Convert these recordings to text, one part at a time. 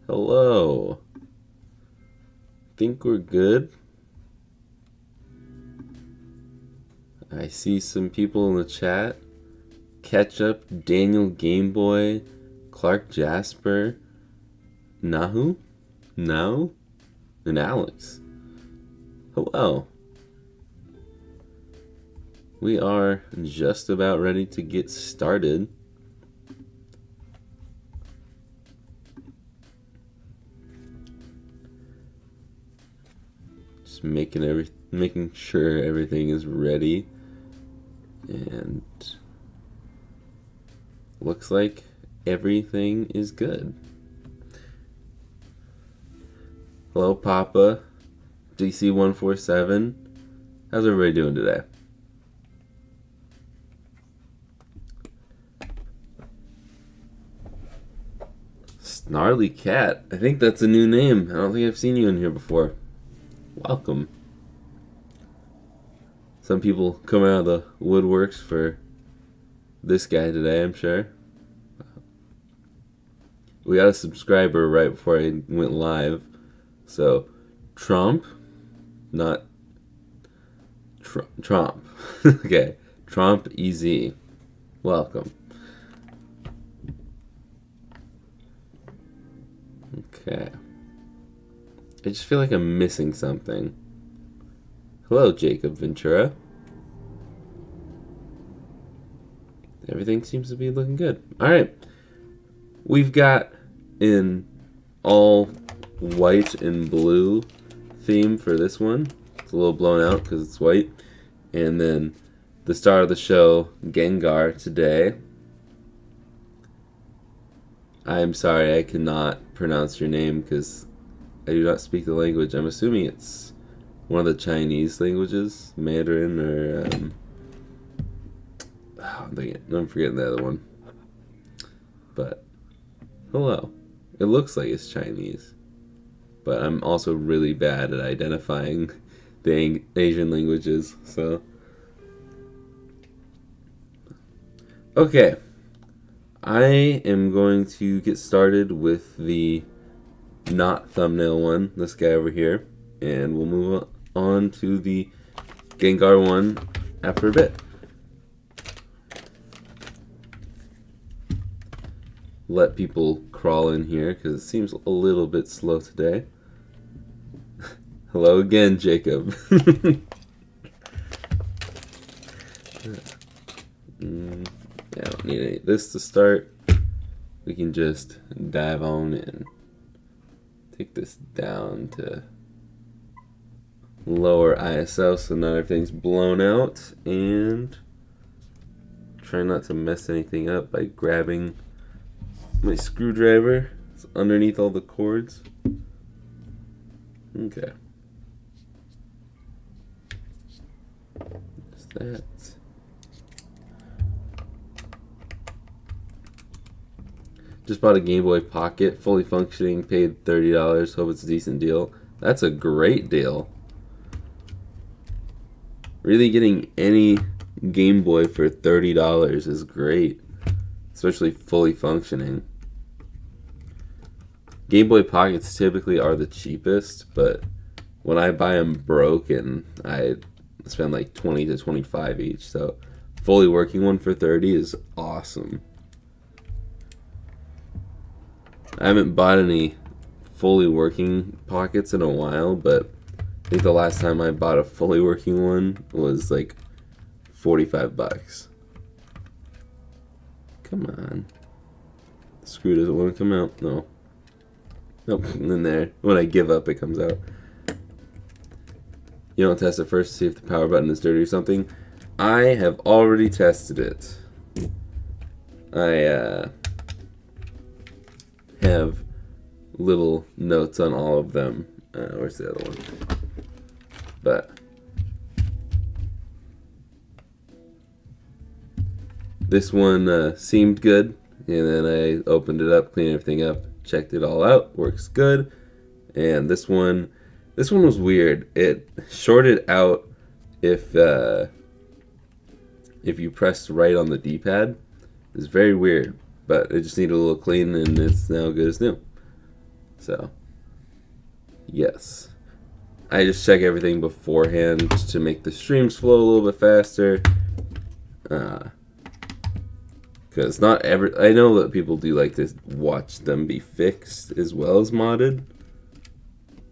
Hello. Think we're good? I see some people in the chat. Ketchup, Daniel Gameboy, Clark Jasper, Nahu, Now, and Alex. Hello. We are just about ready to get started. Just making sure everything is ready, and looks like everything is good. Hello, Papa, DC147. How's everybody doing today? Snarly Cat. I think that's a new name. I don't think I've seen you in here before. Welcome. Some people come out of the woodworks for this guy today, I'm sure. We got a subscriber right before I went live. So, Trump, not Trump. Okay, Trump EZ. Welcome. Okay. I just feel like I'm missing something. Hello, Jacob Ventura. Everything seems to be looking good. Alright. We've got an all white and blue theme for this one. It's a little blown out because it's white. And then the star of the show, Gengar, today. I'm sorry, I cannot pronounce your name because I do not speak the language. I'm assuming it's one of the Chinese languages, Mandarin or I'm forgetting the other one. But hello. It looks like it's Chinese, but I'm also really bad at identifying the Asian languages. So okay, I am going to get started with the not thumbnail one, this guy over here, and we'll move on to the Gengar one after a bit. Let people crawl in here because it seems a little bit slow today. Hello again, Jacob. I don't need any of this to start. We can just dive on in. Take this down to lower ISO so not everything's blown out, and try not to mess anything up by grabbing my screwdriver. It's underneath all the cords. Okay. Just that. Just bought a Game Boy Pocket, fully functioning, paid $30. Hope it's a decent deal. That's a great deal. Really getting any Game Boy for $30 is great. Especially fully functioning. Game Boy Pockets typically are the cheapest, but when I buy them broken, I spend like 20 to 25 each. So fully working one for 30 is awesome. I haven't bought any fully working pockets in a while, but I think the last time I bought a fully working one was like 45 bucks. Come on. The screw doesn't want to come out. No. Nope. And then there. When I give up, it comes out. You don't test it first to see if the power button is dirty or something. I have already tested it. I have little notes on all of them. Where's the other one? But this one seemed good, and then I opened it up, cleaned everything up, checked it all out, works good. And this one was weird. It shorted out if you pressed right on the D-pad. It's very weird, but it just needed a little clean, and it's now good as new. So, yes. I just check everything beforehand to make the streams flow a little bit faster. Because not every... I know that people do like to watch them be fixed as well as modded.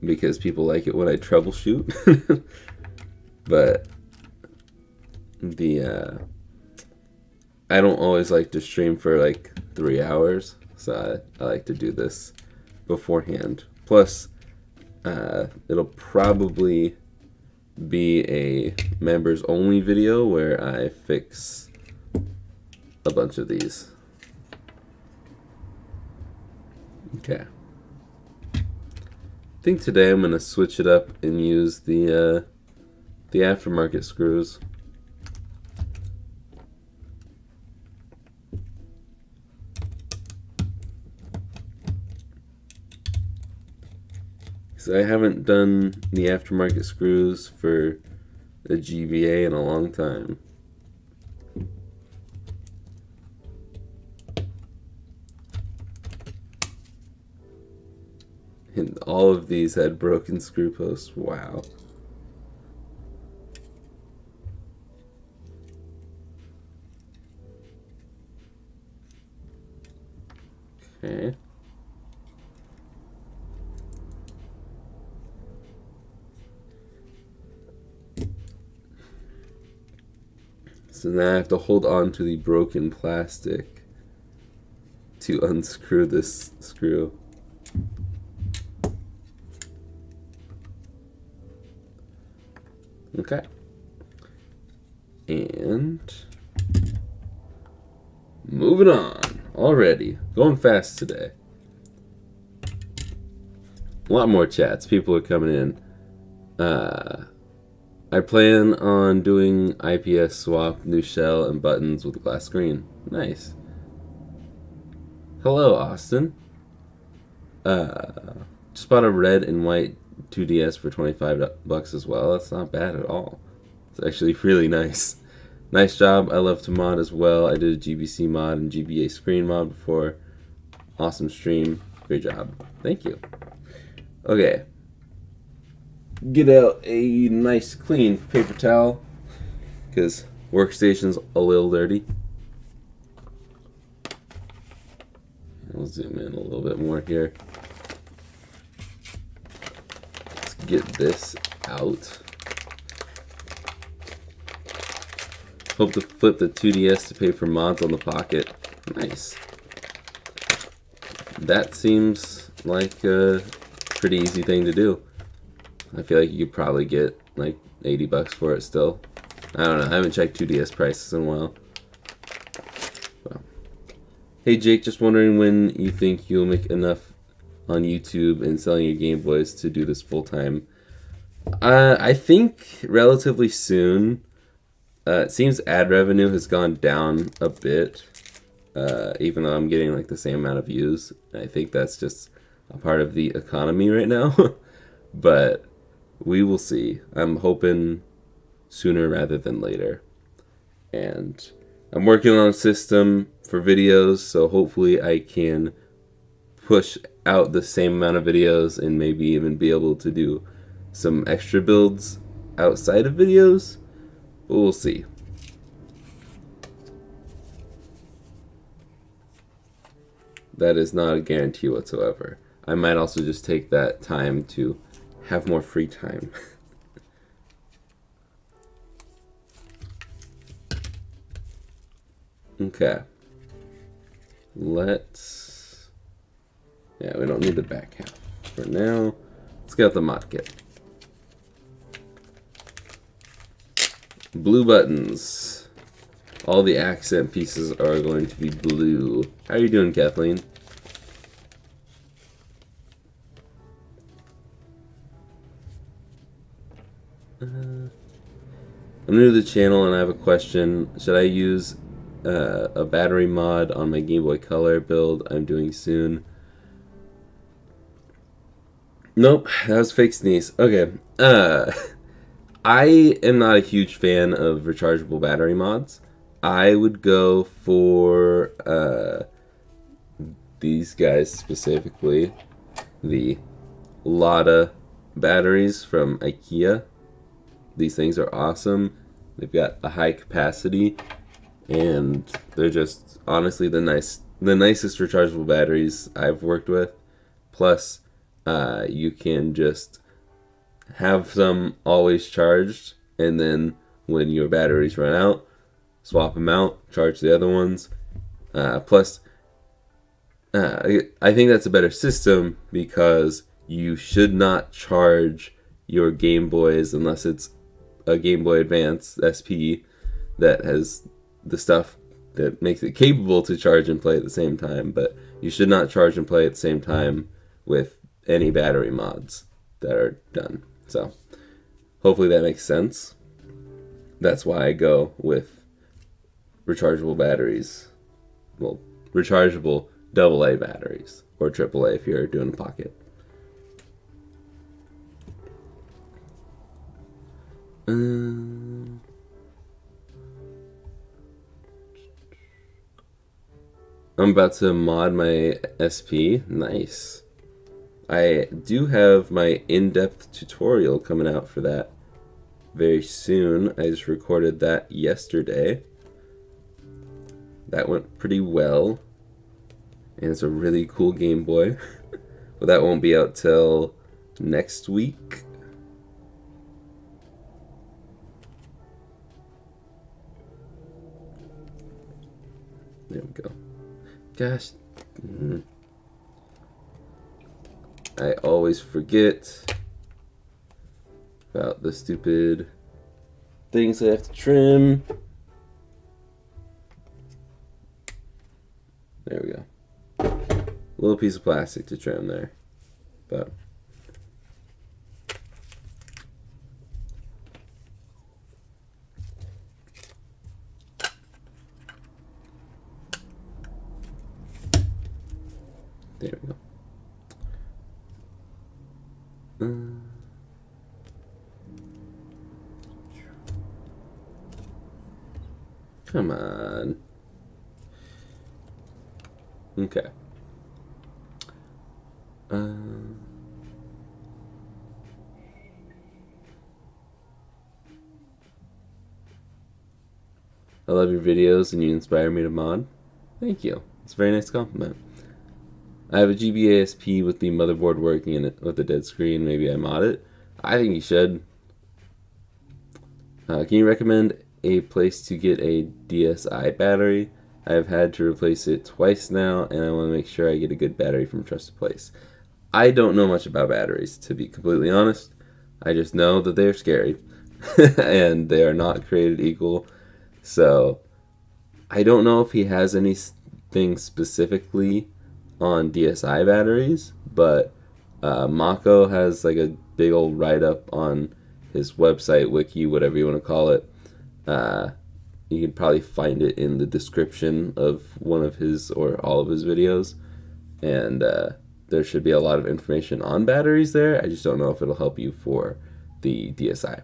Because people like it when I troubleshoot. But I don't always like to stream for like 3 hours. So I like to do this beforehand. Plus, it'll probably be a members only video where I fix a bunch of these. Okay. I think today I'm gonna switch it up and use the aftermarket screws. So I haven't done the aftermarket screws for the GBA in a long time. And all of these had broken screw posts. Wow. Okay. So now I have to hold on to the broken plastic to unscrew this screw. Okay. And moving on. Already. Going fast today. A lot more chats. People are coming in. I plan on doing IPS swap, new shell, and buttons with a glass screen. Nice. Hello, Austin. Just bought a red and white 2DS for $25 as well. That's not bad at all. It's actually really nice. Nice job. I love to mod as well. I did a GBC mod and GBA screen mod before. Awesome stream. Great job. Thank you. Okay. Get out a nice clean paper towel because workstation's a little dirty. I'll zoom in a little bit more here. Let's get this out. Hope to flip the 2DS to pay for mods on the Pocket. Nice. That seems like a pretty easy thing to do. I feel like you could probably get like $80 for it still. I don't know. I haven't checked 2DS prices in a while. Well. Hey Jake, just wondering when you think you'll make enough on YouTube and selling your Game Boys to do this full time. I think relatively soon. It seems ad revenue has gone down a bit, even though I'm getting like the same amount of views. I think that's just a part of the economy right now. But we will see. I'm hoping sooner rather than later. And I'm working on a system for videos, so hopefully I can push out the same amount of videos and maybe even be able to do some extra builds outside of videos. But we'll see. That is not a guarantee whatsoever. I might also just take that time to have more free time. Okay. Let's... Yeah, we don't need the back half for now. Let's get out the mod kit. Blue buttons. All the accent pieces are going to be blue. How are you doing, Kathleen? I'm new to the channel and I have a question. Should I use a battery mod on my Game Boy Color build I'm doing soon? Nope, that was fake sneeze. Okay. I am not a huge fan of rechargeable battery mods. I would go for these guys specifically. the Lada batteries from IKEA. These things are awesome. They've got a high capacity, and they're just honestly the nicest rechargeable batteries I've worked with. Plus, you can just have them always charged, and then when your batteries run out, swap them out, charge the other ones. Plus, I think that's a better system because you should not charge your Game Boys unless it's a Game Boy Advance SP that has the stuff that makes it capable to charge and play at the same time. But you should not charge and play at the same time with any battery mods that are done. So hopefully that makes sense. That's why I go with rechargeable batteries. Well, rechargeable AA batteries, or AAA if you're doing a pocket. I'm about to mod my SP. Nice. I do have my in-depth tutorial coming out for that very soon. I just recorded that yesterday. That went pretty well. And it's a really cool Game Boy. But that won't be out till next week. There we go. Gosh. I always forget about the stupid things I have to trim. There we go. Little piece of plastic to trim there. But there we go. Come on. Okay. I love your videos and you inspire me to mod. Thank you. It's a very nice compliment. I have a GBA SP with the motherboard working in it with a dead screen. Maybe I mod it. I think you should. Can you recommend a place to get a DSi battery? I've had to replace it twice now, and I want to make sure I get a good battery from a trusted place. I don't know much about batteries, to be completely honest. I just know that they're scary, and they are not created equal. So I don't know if he has anything specifically on DSi batteries, but Mako has like a big old write-up on his website, wiki, whatever you want to call it. You can probably find it in the description of one of his or all of his videos, and there should be a lot of information on batteries there. I just don't know if it'll help you for the DSi.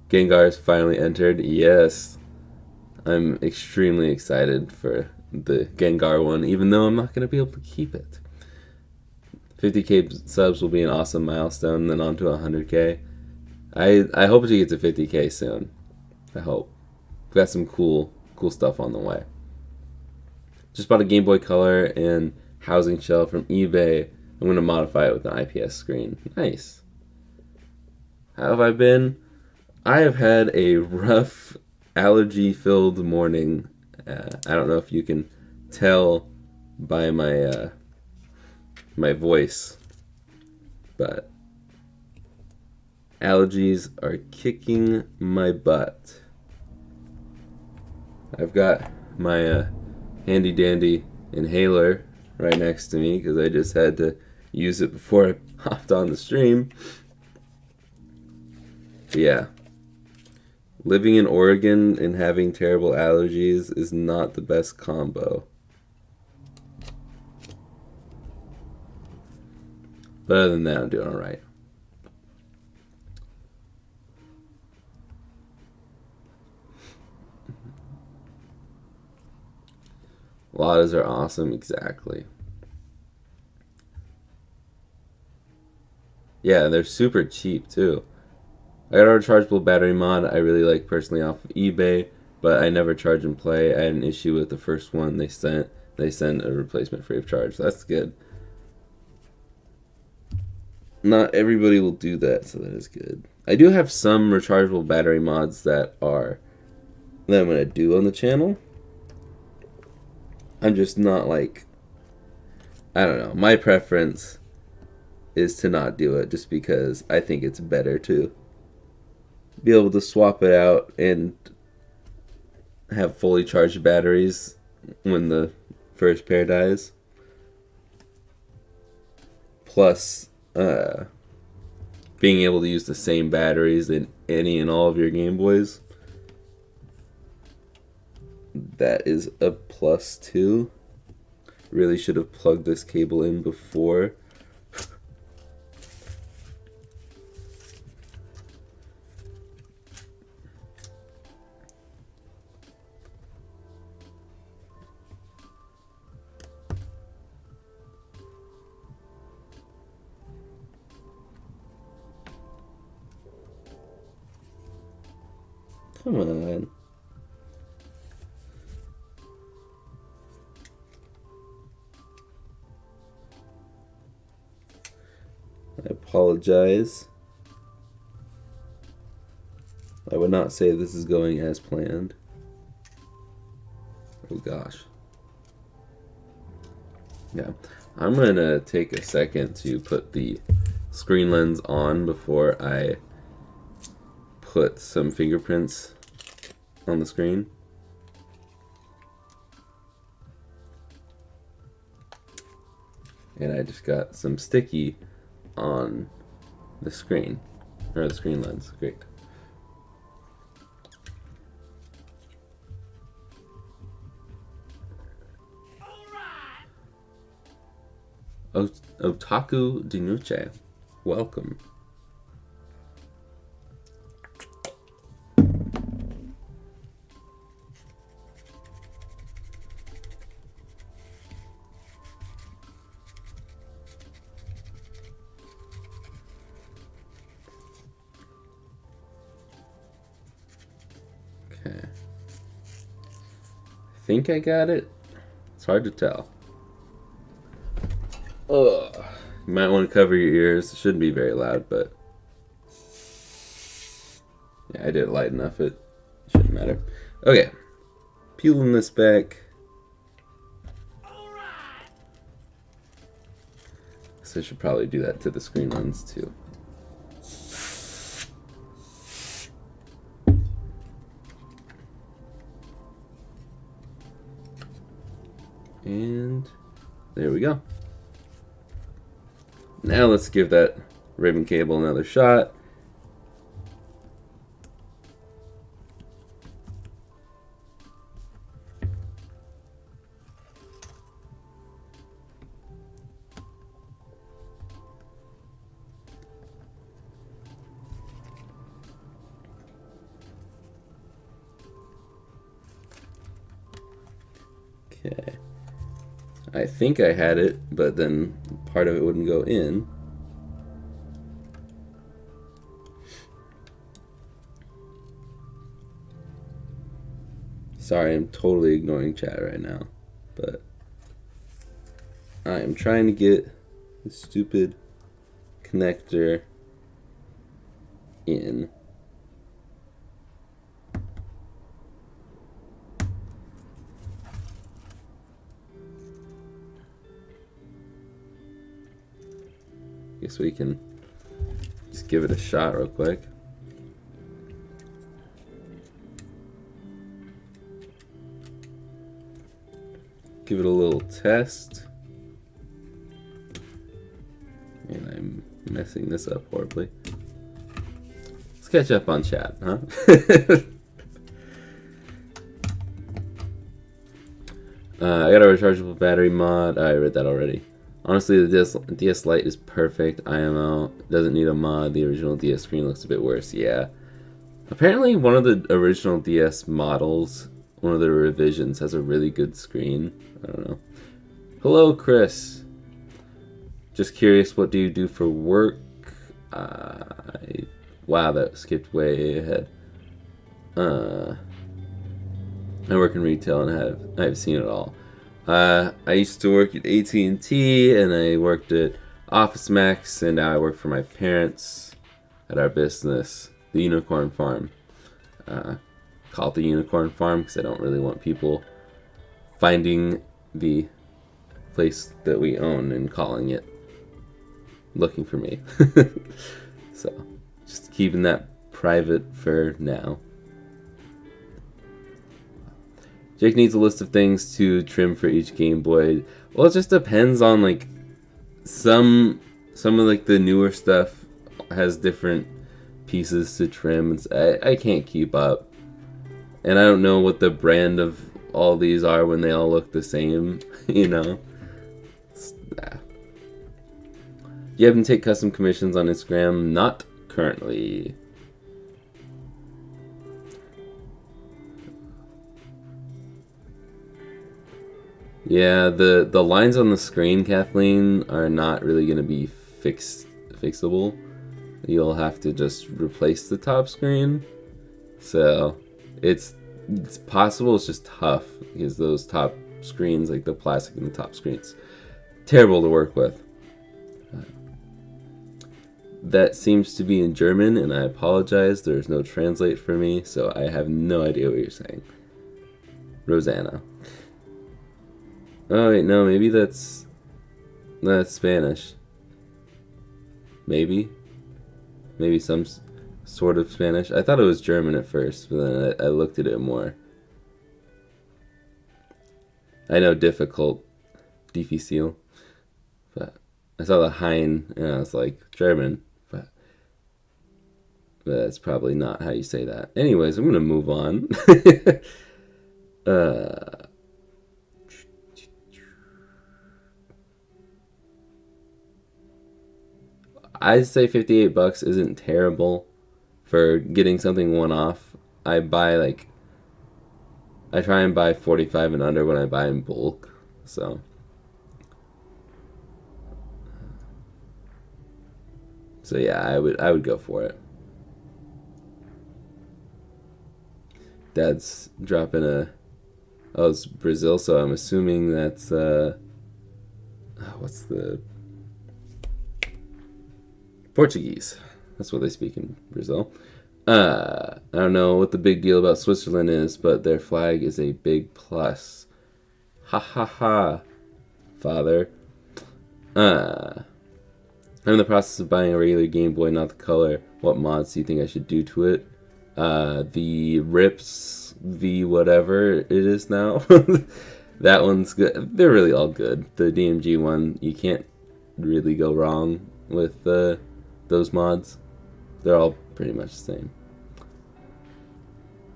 Gengar's finally entered. Yes, I'm extremely excited for the Gengar one, even though I'm not going to be able to keep it. 50k subs will be an awesome milestone, then on to 100k. I hope to get to 50k soon. I hope. We've got some cool stuff on the way. Just bought a Game Boy Color and housing shell from eBay. I'm going to modify it with an IPS screen. Nice. How have I been? I have had a rough allergy-filled morning. I don't know if you can tell by my my voice, but allergies are kicking my butt. I've got my handy dandy inhaler right next to me because I just had to use it before I hopped on the stream. But yeah, living in Oregon and having terrible allergies is not the best combo. But other than that, I'm doing alright. Ladas are awesome, exactly. Yeah, they're super cheap too. I got a rechargeable battery mod I really like personally off of eBay, but I never charge and play. I had an issue with the first one they sent. They sent a replacement free of charge. So that's good. Not everybody will do that, so that is good. I do have some rechargeable battery mods that I'm gonna do on the channel. I'm just not like, I don't know. My preference is to not do it just because I think it's better to be able to swap it out and have fully charged batteries when the first pair dies. Plus, being able to use the same batteries in any and all of your Game Boys. That is a plus too. Really should have plugged this cable in before. Come on. I apologize. I would not say this is going as planned. Oh gosh. Yeah. I'm gonna take a second to put the screen lens on before I put some fingerprints on the screen. And I just got some sticky on the screen, or the screen lens. Great. Otaku Dinuche, welcome. Okay. I think I got it. It's hard to tell. Ugh. You might want to cover your ears. It shouldn't be very loud, but yeah, I did it light enough. It shouldn't matter. Okay. Peeling this back. So I should probably do that to the screen lens too. And there we go. Now let's give that ribbon cable another shot. Okay. I think I had it, but then part of it wouldn't go in. Sorry, I'm totally ignoring chat right now, but I am trying to get the stupid connector in. Guess we can just give it a shot real quick. Give it a little test. And I'm messing this up horribly. Let's catch up on chat, huh? I got a rechargeable battery mod. I read that already. Honestly, the DS Lite is perfect. IMO doesn't need a mod. The original DS screen looks a bit worse. Yeah. Apparently, one of the original DS models, one of the revisions, has a really good screen. I don't know. Hello, Chris. Just curious, what do you do for work? Wow, that skipped way ahead. I work in retail and I've seen it all. I used to work at AT&T and I worked at Office Max, and now I work for my parents at our business, the Unicorn Farm. Call it the Unicorn Farm because I don't really want people finding the place that we own and calling it, looking for me. So, just keeping that private for now. Jake needs a list of things to trim for each Game Boy. Well, it just depends on, like, some of like the newer stuff has different pieces to trim. I can't keep up, and I don't know what the brand of all these are when they all look the same. You know. You haven't take custom commissions on Instagram? Not currently. Yeah, the lines on the screen, Kathleen, are not really going to be fixable. You'll have to just replace the top screen. So, it's possible, it's just tough, because those top screens, like the plastic in the top screens, terrible to work with. That seems to be in German, and I apologize, there's no translate for me, so I have no idea what you're saying. Rosanna. Oh wait, no, maybe that's Spanish. Maybe some sort of Spanish. I thought it was German at first, but then I looked at it more. I know difficult, difficile, but I saw the Hein and I was like, German, but that's probably not how you say that. Anyways, I'm gonna move on. I'd say $58 isn't terrible for getting something one-off. I try and buy 45 and under when I buy in bulk, so. So yeah, I would go for it. Dad's dropping oh, it's Brazil, so I'm assuming that's what's the Portuguese. That's what they speak in Brazil. I don't know what the big deal about Switzerland is, but their flag is a big plus. Ha ha ha, father. I'm in the process of buying a regular Game Boy, not the color. What mods do you think I should do to it? The Rips V whatever it is now. That one's good. They're really all good. The DMG one, you can't really go wrong with those mods. They're all pretty much the same.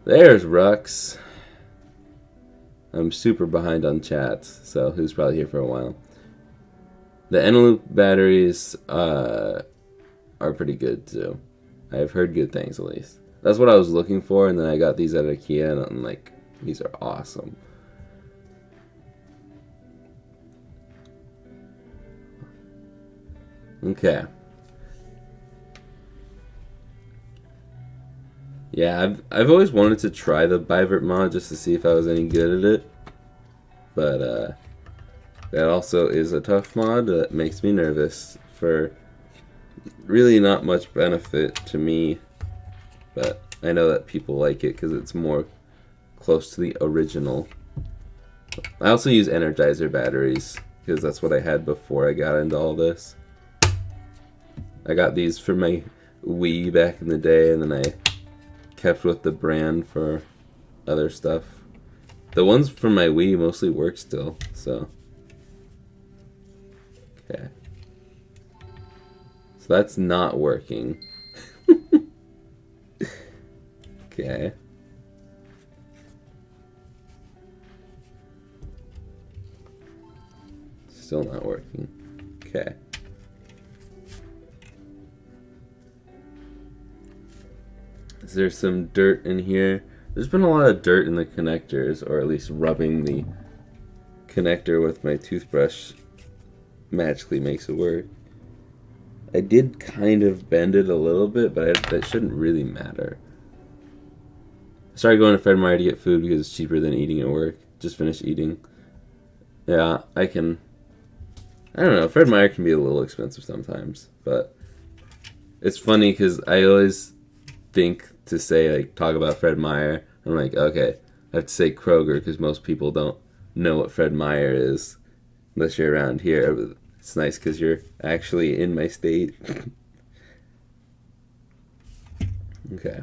There's Rux. I'm super behind on chats, so who's probably here for a while. The Eneloop batteries are pretty good too. I've heard good things at least. That's what I was looking for, and then I got these at IKEA, and I'm like, these are awesome. Okay. Yeah, I've always wanted to try the Bivert mod just to see if I was any good at it. But that also is a tough mod that makes me nervous for really not much benefit to me. But I know that people like it because it's more close to the original. I also use Energizer batteries because that's what I had before I got into all this. I got these for my Wii back in the day, and then I kept with the brand for other stuff. The ones from my Wii mostly work still, so. Okay. So that's not working. Okay. Still not working. Okay. Is there some dirt in here? There's been a lot of dirt in the connectors, or at least rubbing the connector with my toothbrush magically makes it work. I did kind of bend it a little bit, but that shouldn't really matter. I started going to Fred Meyer to get food because it's cheaper than eating at work. Just finished eating. Yeah, I don't know. Fred Meyer can be a little expensive sometimes, but it's funny because I always think to say, like, talk about Fred Meyer. I'm like, okay, I have to say Kroger because most people don't know what Fred Meyer is unless you're around here. But it's nice because you're actually in my state. Okay.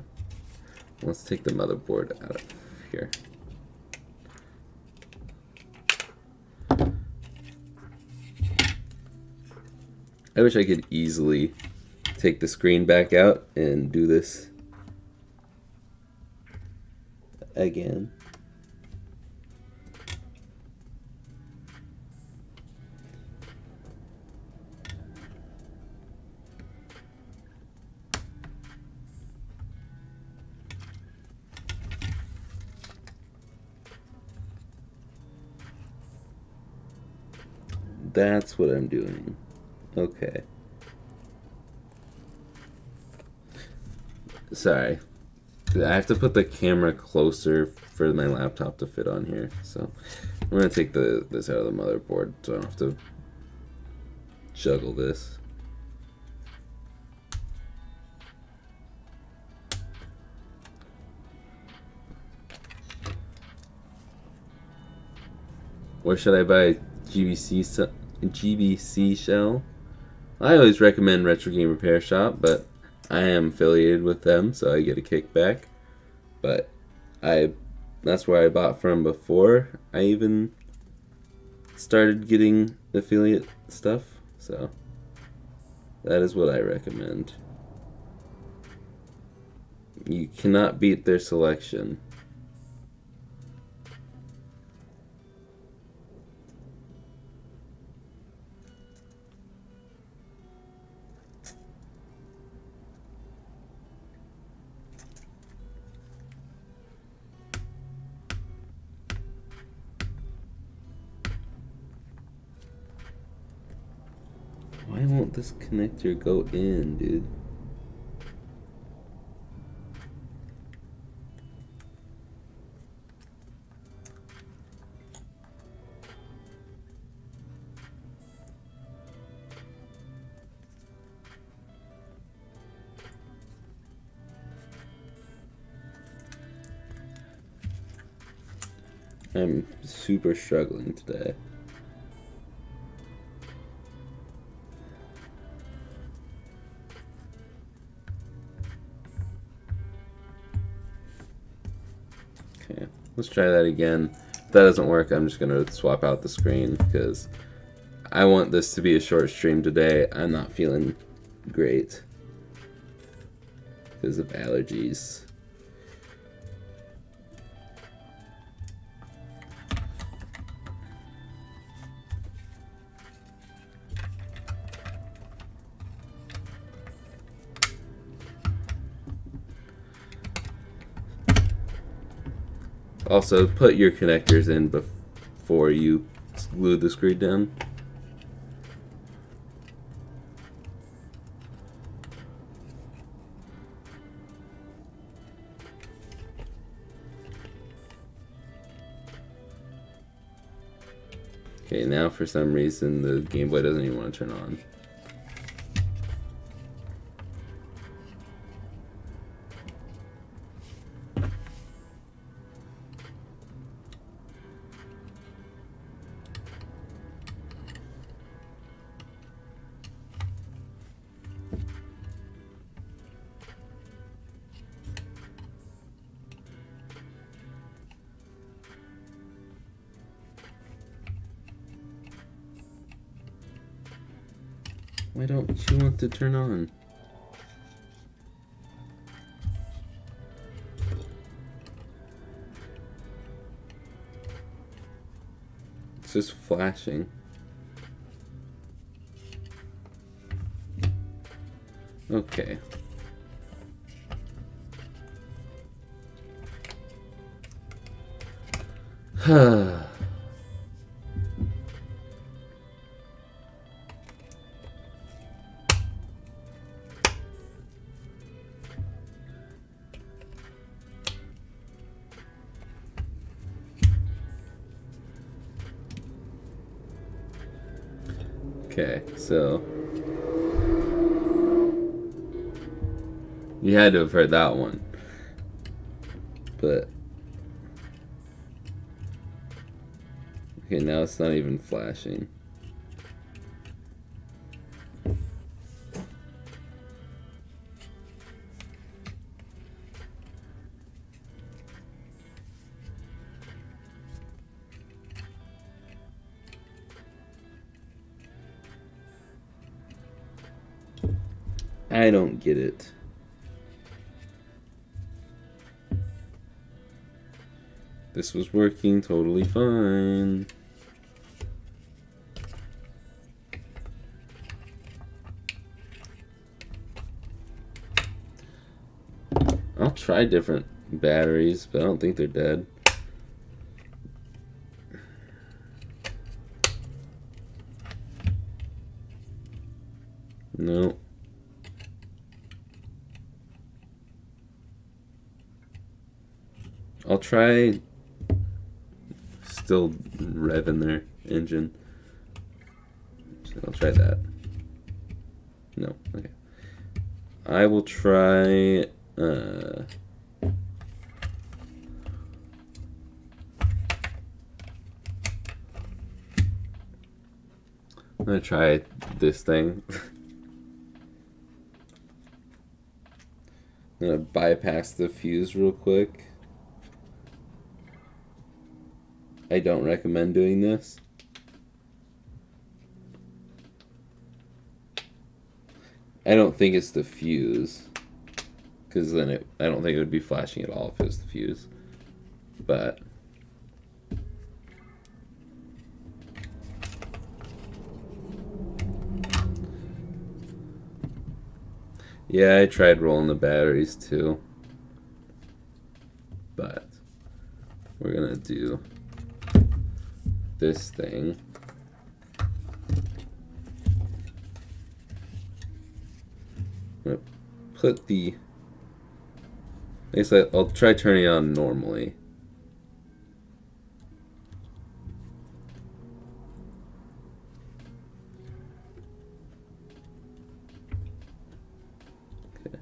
Let's take the motherboard out of here. I wish I could easily take the screen back out and do this again. That's what I'm doing. Okay. Sorry. I have to put the camera closer for my laptop to fit on here. So I'm going to take this out of the motherboard so I don't have to juggle this. Where should I buy GBC shell? I always recommend Retro Game Repair Shop, but I am affiliated with them, so I get a kickback. But that's where I bought from before I even started getting affiliate stuff. So that is what I recommend. You cannot beat their selection. Why won't this connector go in, dude? I'm super struggling today. Okay, let's try that again. If that doesn't work, I'm just gonna swap out the screen because I want this to be a short stream today. I'm not feeling great because of allergies. Also, put your connectors in before you glue the screw down. Okay, now for some reason the Game Boy doesn't even want to turn on. Why don't you want to turn on? It's just flashing. Okay. Okay, so you had to have heard that one, but okay, now it's not even flashing. I don't get it. This was working totally fine. I'll try different batteries, but I don't think they're dead. No. I'll try still revving their engine. So I'll try that. No, okay. I will try I'm gonna try this thing. I'm gonna bypass the fuse real quick. I don't recommend doing this. I don't think it's the fuse, because then I don't think it would be flashing at all if it was the fuse. But yeah, I tried rolling the batteries too. But we're gonna do this thing. I'm gonna put the, I guess I'll try turning it on normally. Okay.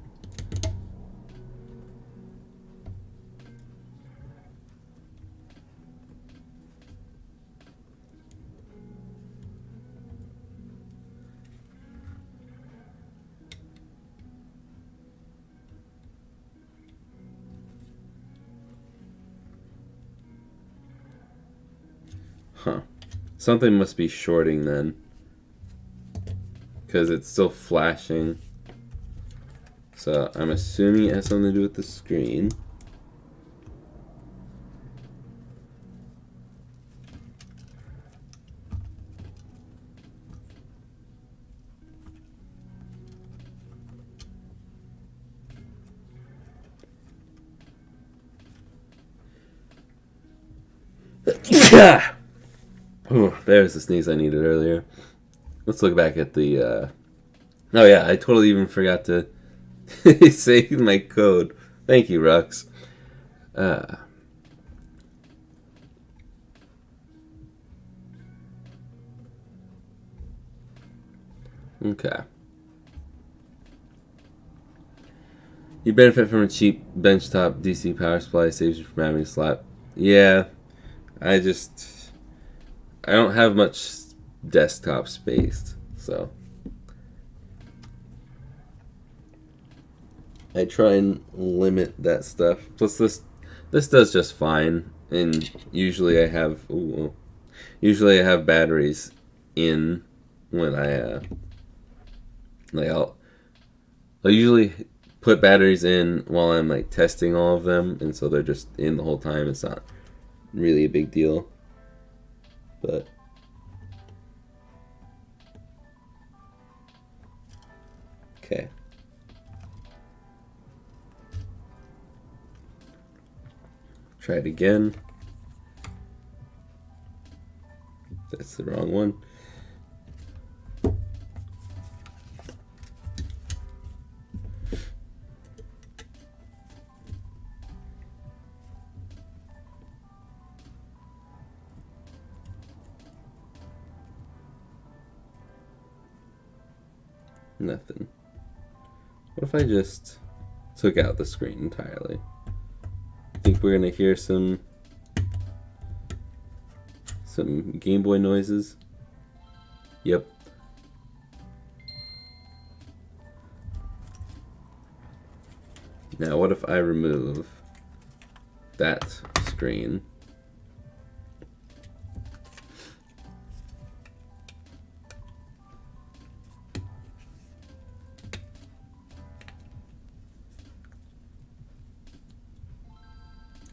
Huh. Something must be shorting then, because it's still flashing. So I'm assuming it has something to do with the screen. Ooh, there's the sneeze I needed earlier. Let's look back at the oh yeah, I totally even forgot to save my code. Thank you, Rux. Okay. You benefit from a cheap benchtop DC power supply, saves you from having to slap. Yeah, I don't have much desktop space, so I try and limit that stuff. Plus, this does just fine, and usually I have batteries in when I like I'll usually put batteries in while I'm like testing all of them, and so they're just in the whole time. It's not really a big deal, but okay. Try it again. That's the wrong one. Nothing. What if I just took out the screen entirely? Think we're gonna hear some Game Boy noises? Yep. Now what if I remove that screen?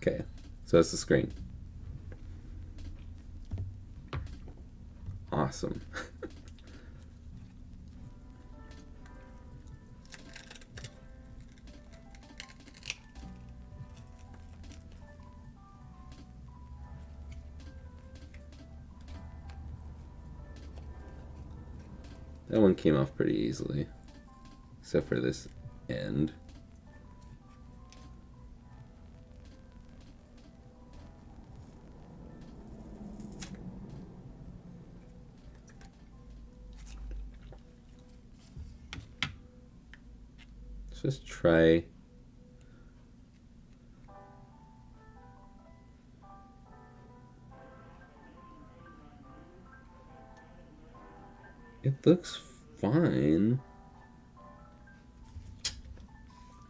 Okay, so that's the screen. Awesome. That one came off pretty easily, except for this end. Let's just try. It looks fine.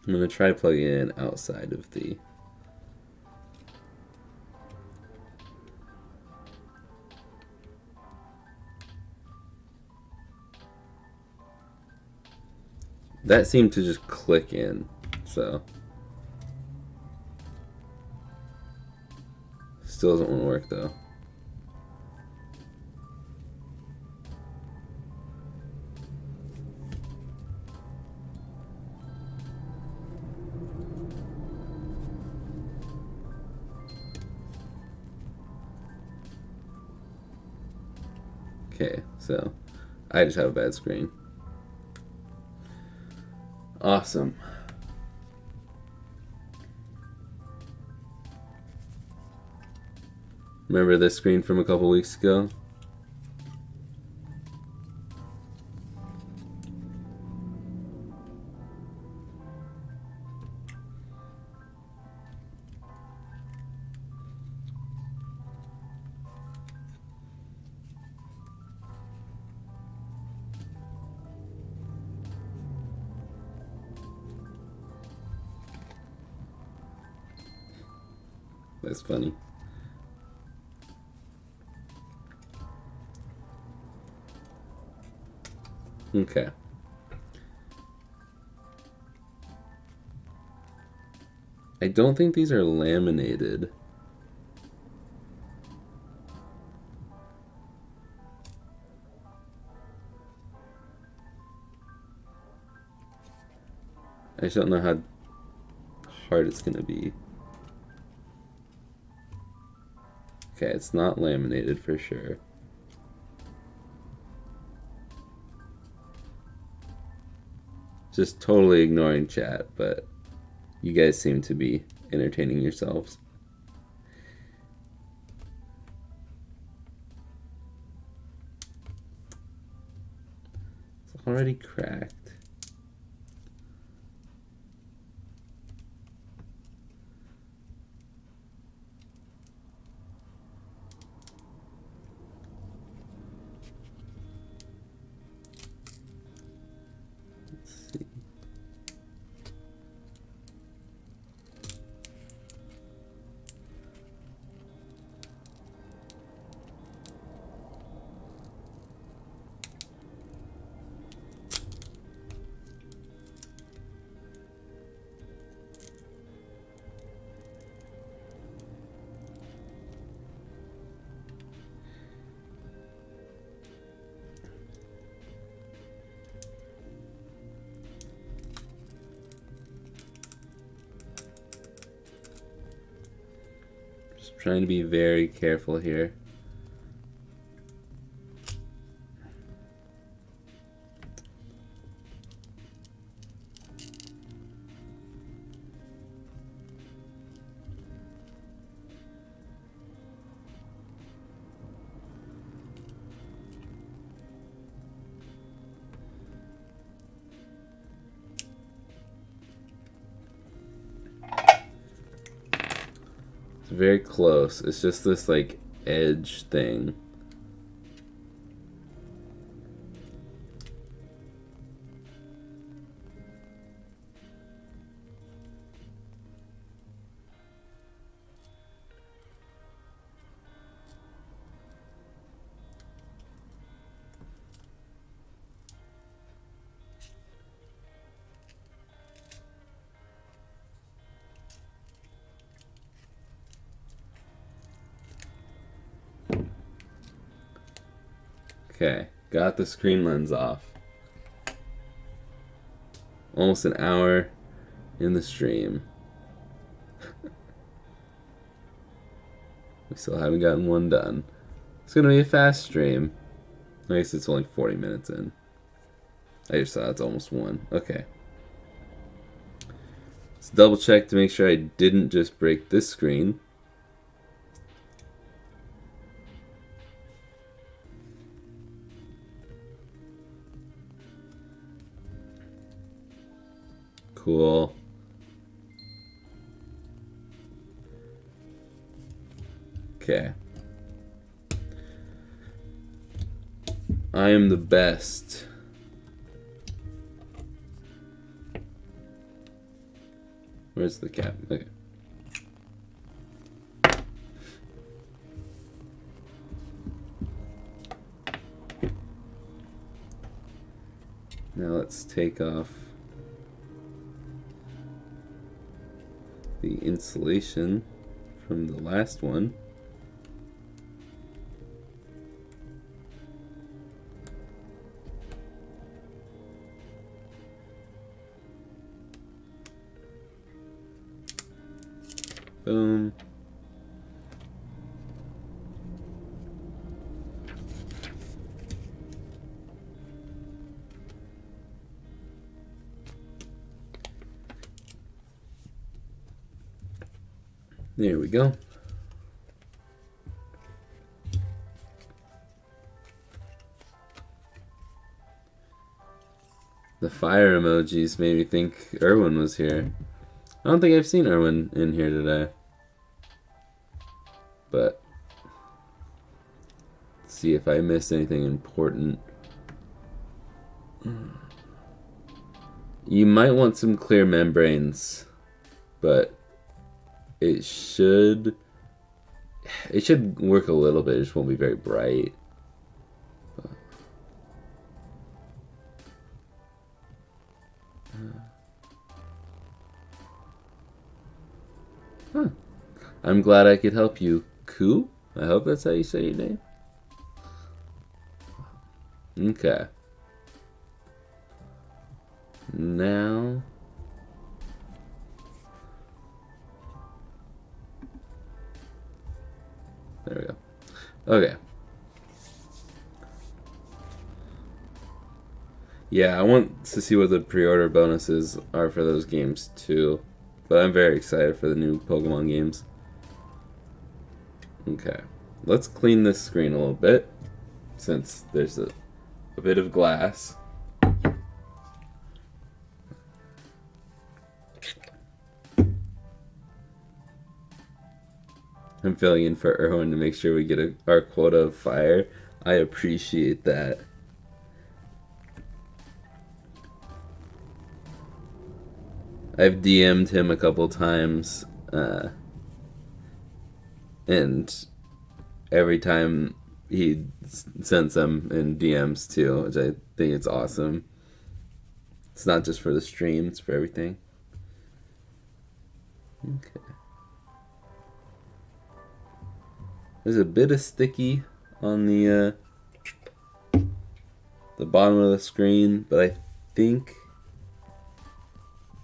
I'm gonna try plugging it in outside of the. That seemed to just click in, so. Still doesn't want to work though. Okay, so I just have a bad screen. Awesome. Remember this screen from a couple weeks ago? That's funny. Okay. I don't think these are laminated. I just don't know how hard it's gonna be. Okay, it's not laminated for sure. Just totally ignoring chat, but you guys seem to be entertaining yourselves. It's already cracked. Trying to be very careful here. It's very close. It's just this like edge thing. Okay, got the screen lens off. Almost an hour in the stream. We still haven't gotten one done. It's gonna be a fast stream. I guess it's only 40 minutes in. I just saw it's almost one. Okay. Let's double check to make sure I didn't just break this screen. Cool. Okay. I am the best. Where's the cap? Okay. Now let's take off the insulation from the last one. Boom. There we go. The fire emojis made me think Erwin was here. I don't think I've seen Erwin in here today. But let's see if I missed anything important. You might want some clear membranes, but it should work a little bit. It just won't be very bright. Huh. I'm glad I could help you, Koo. I hope that's how you say your name. Okay. Now there we go. Okay. Yeah, I want to see what the pre-order bonuses are for those games too. But I'm very excited for the new Pokemon games. Okay. Let's clean this screen a little bit, since there's a bit of glass. I'm filling in for Erwin to make sure we get our quota of fire. I appreciate that. I've DM'd him a couple times, and every time he sends them in DMs too, which I think it's awesome. It's not just for the stream, it's for everything. Okay. There's a bit of sticky on the bottom of the screen, but I think...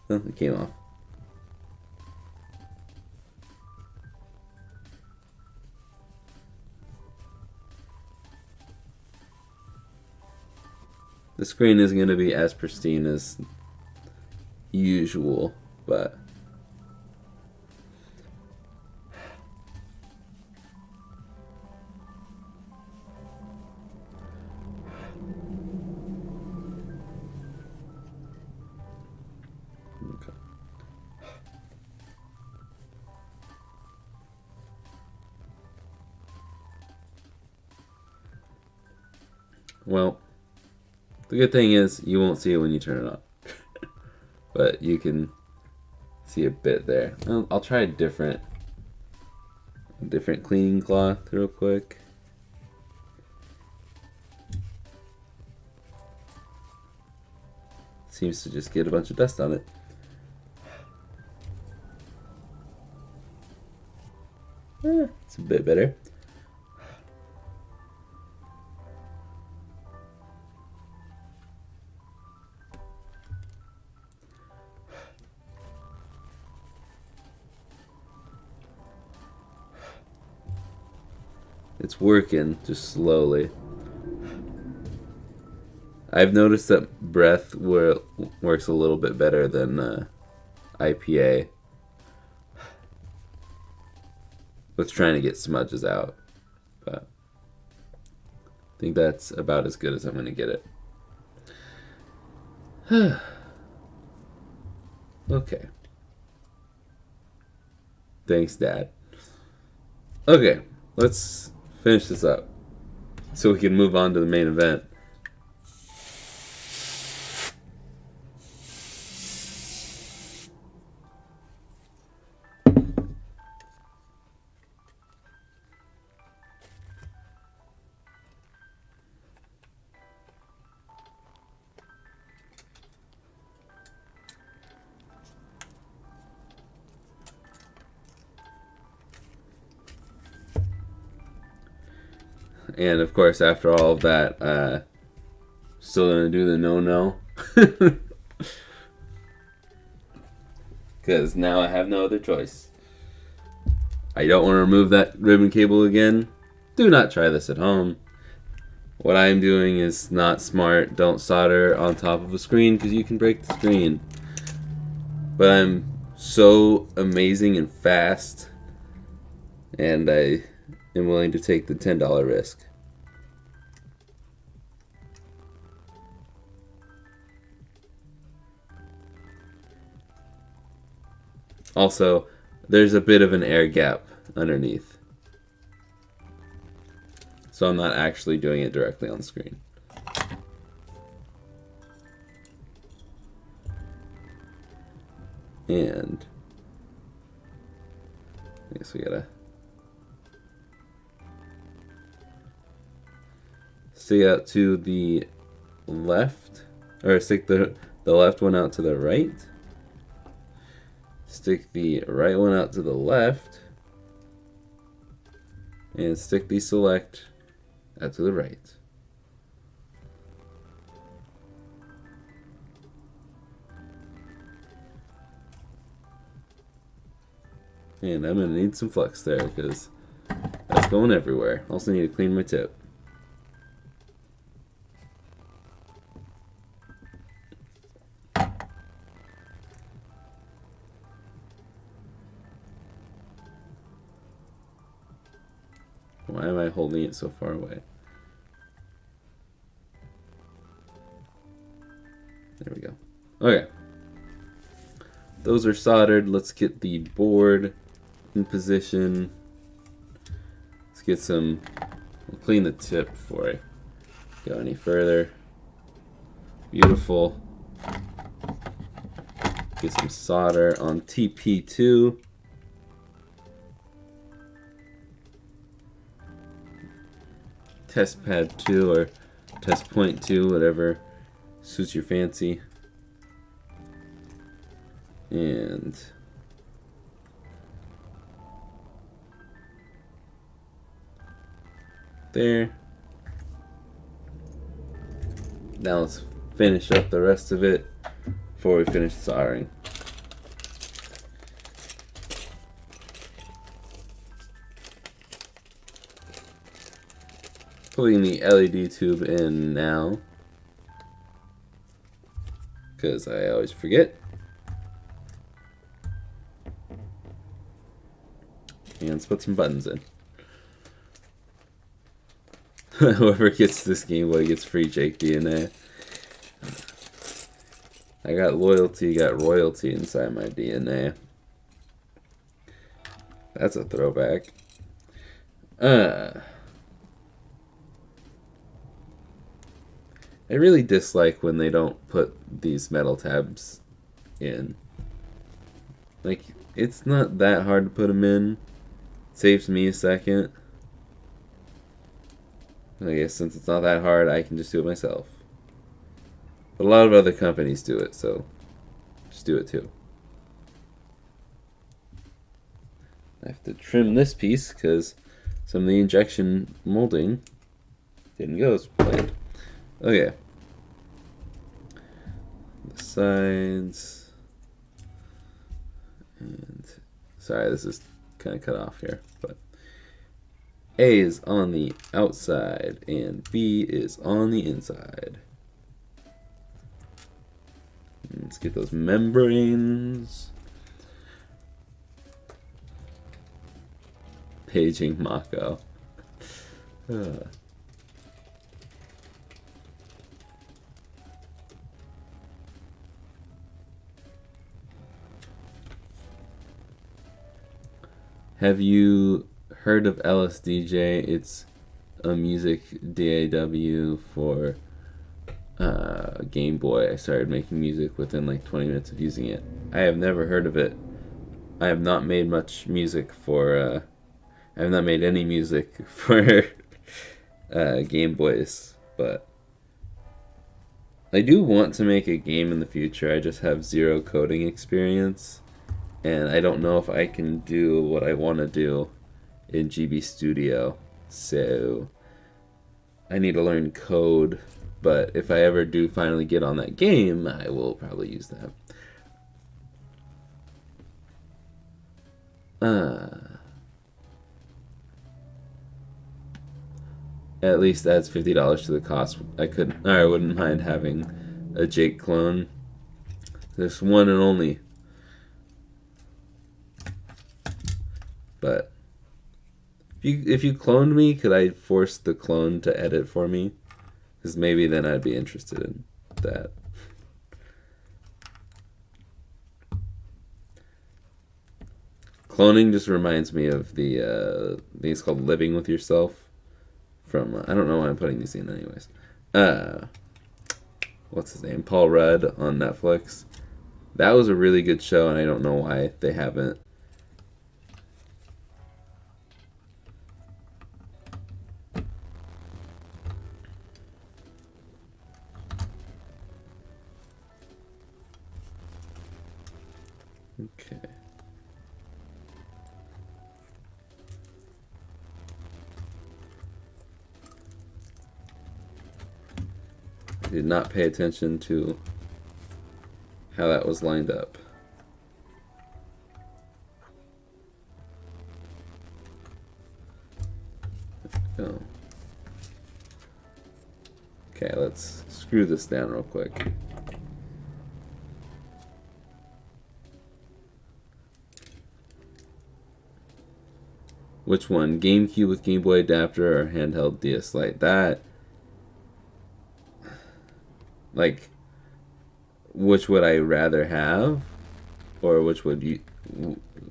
Oh, it came off. The screen isn't going to be as pristine as usual, but... Well, the good thing is you won't see it when you turn it on. But you can see a bit there. I'll try a different cleaning cloth real quick. Seems to just get a bunch of dust on it. It's a bit better. It's working, just slowly. I've noticed that breath works a little bit better than IPA with trying to get smudges out. But I think that's about as good as I'm going to get it. Okay. Thanks, Dad. Okay, let's finish this up so we can move on to the main event. And of course, after all of that, still gonna do the no. Because now I have no other choice. I don't want to remove that ribbon cable again. Do not try this at home. What I am doing is not smart. Don't solder on top of a screen because you can break the screen. But I'm so amazing and fast, and I am willing to take the $10 risk. Also, there's a bit of an air gap underneath, so I'm not actually doing it directly on the screen. And I guess we gotta stick out to the left, or stick the left one out to the right. Stick the right one out to the left, and stick the select out to the right. And I'm going to need some flux there because that's going everywhere. Also need to clean my tip. Why am I holding it so far away? There we go. Okay. Those are soldered. Let's get the board in position. Let's get some, we'll clean the tip before I go any further. Beautiful. Get some solder on TP2. Test pad 2 or test point 2, whatever suits your fancy. And there. Now let's finish up the rest of it before we finish soldering. Putting the LED tube in now, because I always forget. And let's put some buttons in. Whoever gets this Game Boy gets free Jake DNA. I got loyalty, got royalty inside my DNA. That's a throwback. I really dislike when they don't put these metal tabs in. Like, it's not that hard to put them in. Saves me a second. I guess since it's not that hard, I can just do it myself. But a lot of other companies do it, so just do it too. I have to trim this piece because some of the injection molding didn't go as planned. Okay. The sides. And sorry, this is kind of cut off here, but A is on the outside and B is on the inside. Let's get those membranes. Paging Mako. Have you heard of LSDJ? It's a music DAW for Game Boy. I started making music within like 20 minutes of using it. I have never heard of it. I have not made much music for I have not made any music for Game Boys, but I do want to make a game in the future. I just have zero coding experience, and I don't know if I can do what I want to do in GB Studio, so I need to learn code. But if I ever do finally get on that game, I will probably use that. At least adds $50 to the cost. I wouldn't mind having a Jake clone. This one and only. But if you cloned me, could I force the clone to edit for me? Because maybe then I'd be interested in that. Cloning just reminds me of the thing it's called Living with Yourself. From I don't know why I'm putting these in anyways. What's his name? Paul Rudd on Netflix. That was a really good show, and I don't know why they haven't. Okay. I did not pay attention to how that was lined up. There we go. Okay, let's screw this down real quick. Which one? GameCube with Game Boy adapter or handheld DS Lite? That, like, which would I rather have, or which would you?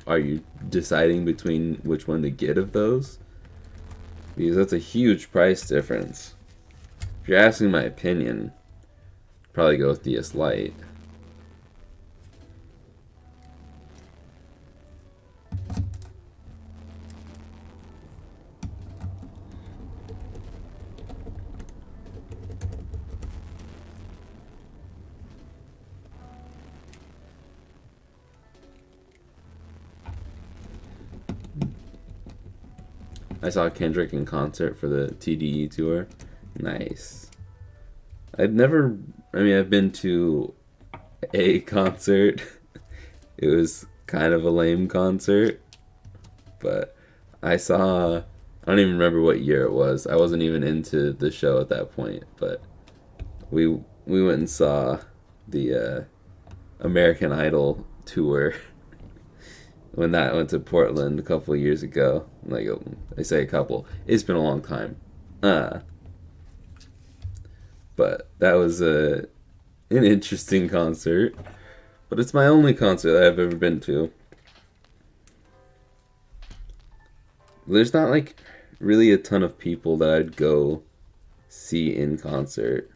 Are you deciding between which one to get of those? Because that's a huge price difference. If you're asking my opinion, I'd probably go with DS Lite. I saw Kendrick in concert for the TDE tour. Nice. I've been to a concert. It was kind of a lame concert, but I don't even remember what year it was. I wasn't even into the show at that point, but we went and saw the American Idol tour when that went to Portland a couple of years ago. Like, I say a couple. It's been a long time. But that was an interesting concert. But it's my only concert that I've ever been to. There's not, really a ton of people that I'd go see in concert.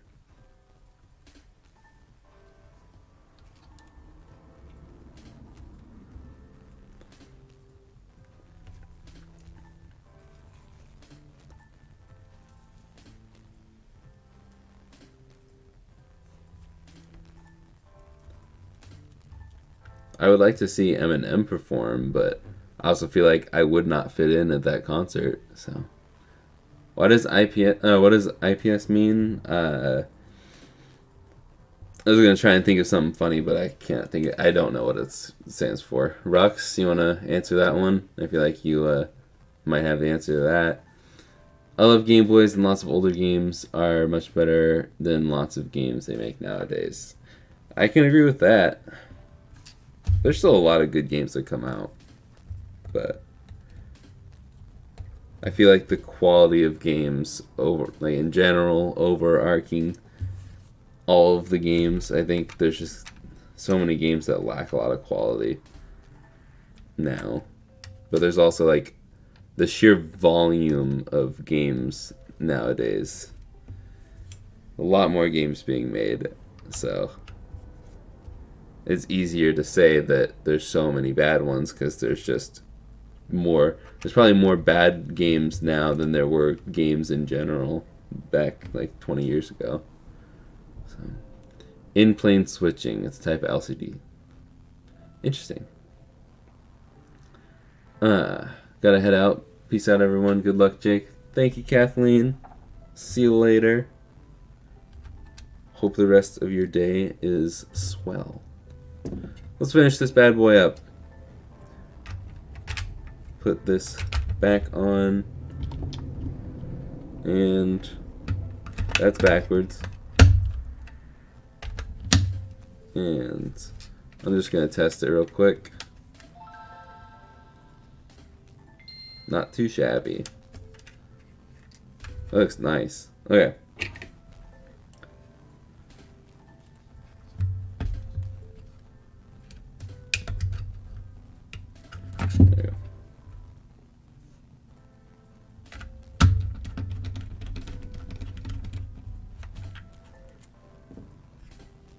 I would like to see Eminem perform, but I also feel like I would not fit in at that concert. So, what does IPS mean? I was gonna try and think of something funny, but I can't think. I don't know what it stands for. Rux, you wanna answer that one? I feel like you might have the answer to that. I love Game Boys, and lots of older games are much better than lots of games they make nowadays. I can agree with that. There's still a lot of good games that come out, but I feel like the quality of games like in general, overarching all of the games, I think there's just so many games that lack a lot of quality now. But there's also like the sheer volume of games nowadays. A lot more games being made, so it's easier to say that there's so many bad ones because there's just more. There's probably more bad games now than there were games in general back like 20 years ago. So, in-plane switching, it's a type of LCD. Interesting. Gotta head out. Peace out, everyone. Good luck, Jake. Thank you, Kathleen. See you later. Hope the rest of your day is swell. Let's finish this bad boy up. Put this back on. And that's backwards. And I'm just going to test it real quick. Not too shabby. That looks nice. Okay. There you go.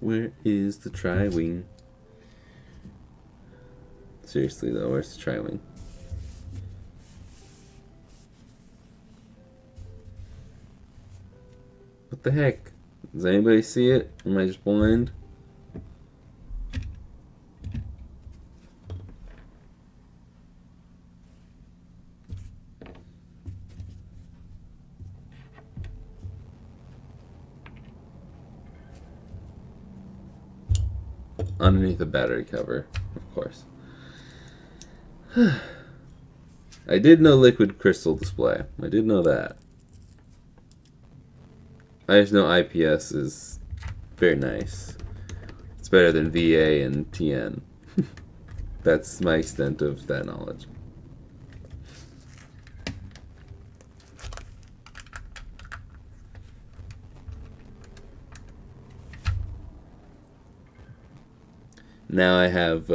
Where is the tri-wing? Seriously though, where's the tri-wing? What the heck? Does anybody see it? Am I just blind? Underneath the battery cover, of course. I did know liquid crystal display. I did know that. I just know IPS is very nice. It's better than VA and TN. That's my extent of that knowledge. Now I have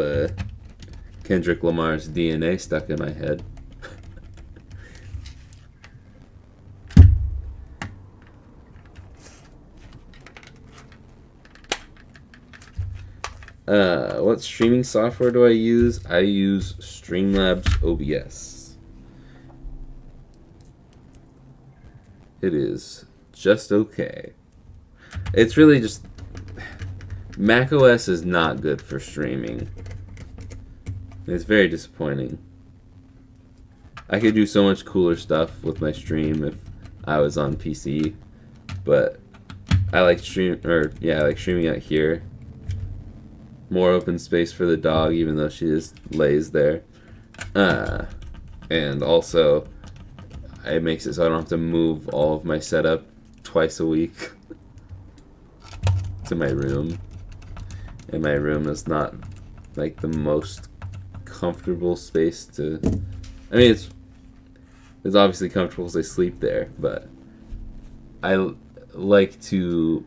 Kendrick Lamar's DNA stuck in my head. What streaming software do I use? I use Streamlabs OBS. It is just okay. It's really just... macOS is not good for streaming. It's very disappointing. I could do so much cooler stuff with my stream if I was on PC, but I like I like streaming out here. More open space for the dog, even though she just lays there. And also, it makes it so I don't have to move all of my setup twice a week to my room. And my room is not like the most comfortable space to... I mean, it's obviously comfortable because I sleep there, but I like to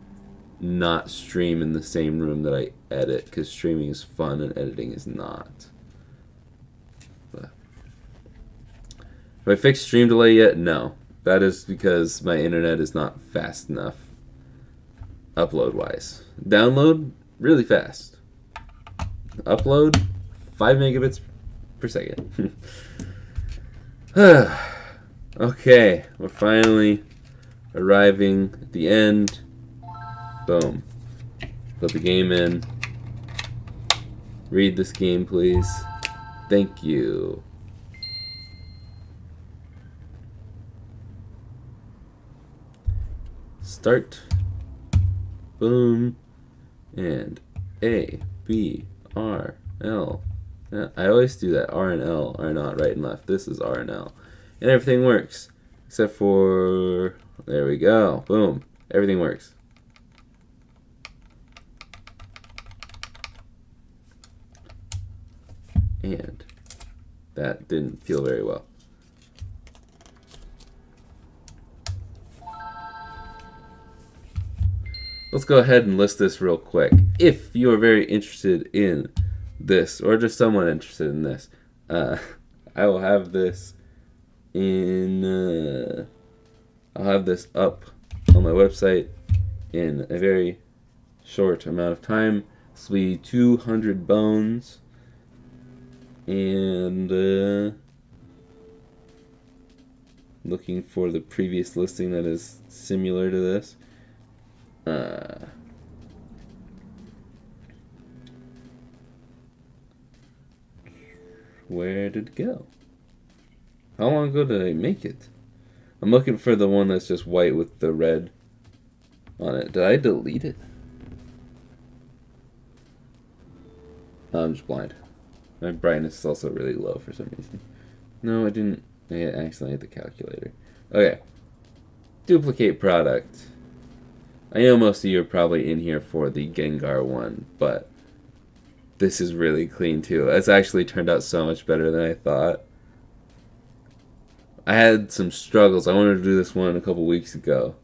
not stream in the same room that I edit, because streaming is fun and editing is not. But have I fixed stream delay yet? No. That is because my internet is not fast enough upload-wise. Download, really fast. Upload, 5 megabits per second. Okay, we're finally arriving at the end. Boom. Put the game in. Read this game, please. Thank you. Start. Boom. And A, B, R, L. Yeah, I always do that. R and L are not right and left. This is R and L. And everything works. Except for... There we go. Boom. Everything works. And that didn't feel very well. Let's go ahead and list this real quick. If you are very interested in this, or just somewhat interested in this, I will have this in... I'll have this up on my website in a very short amount of time. This will be 200 bones. And looking for the previous listing that is similar to this. Where did it go? How long ago did I make it? I'm looking for the one that's just white with the red on it. Did I delete it? I'm just blind. My brightness is also really low for some reason. No, I didn't. I accidentally hit the calculator. Okay. Duplicate product. I know most of you are probably in here for the Gengar one, but this is really clean too. It's actually turned out so much better than I thought. I had some struggles. I wanted to do this one a couple weeks ago,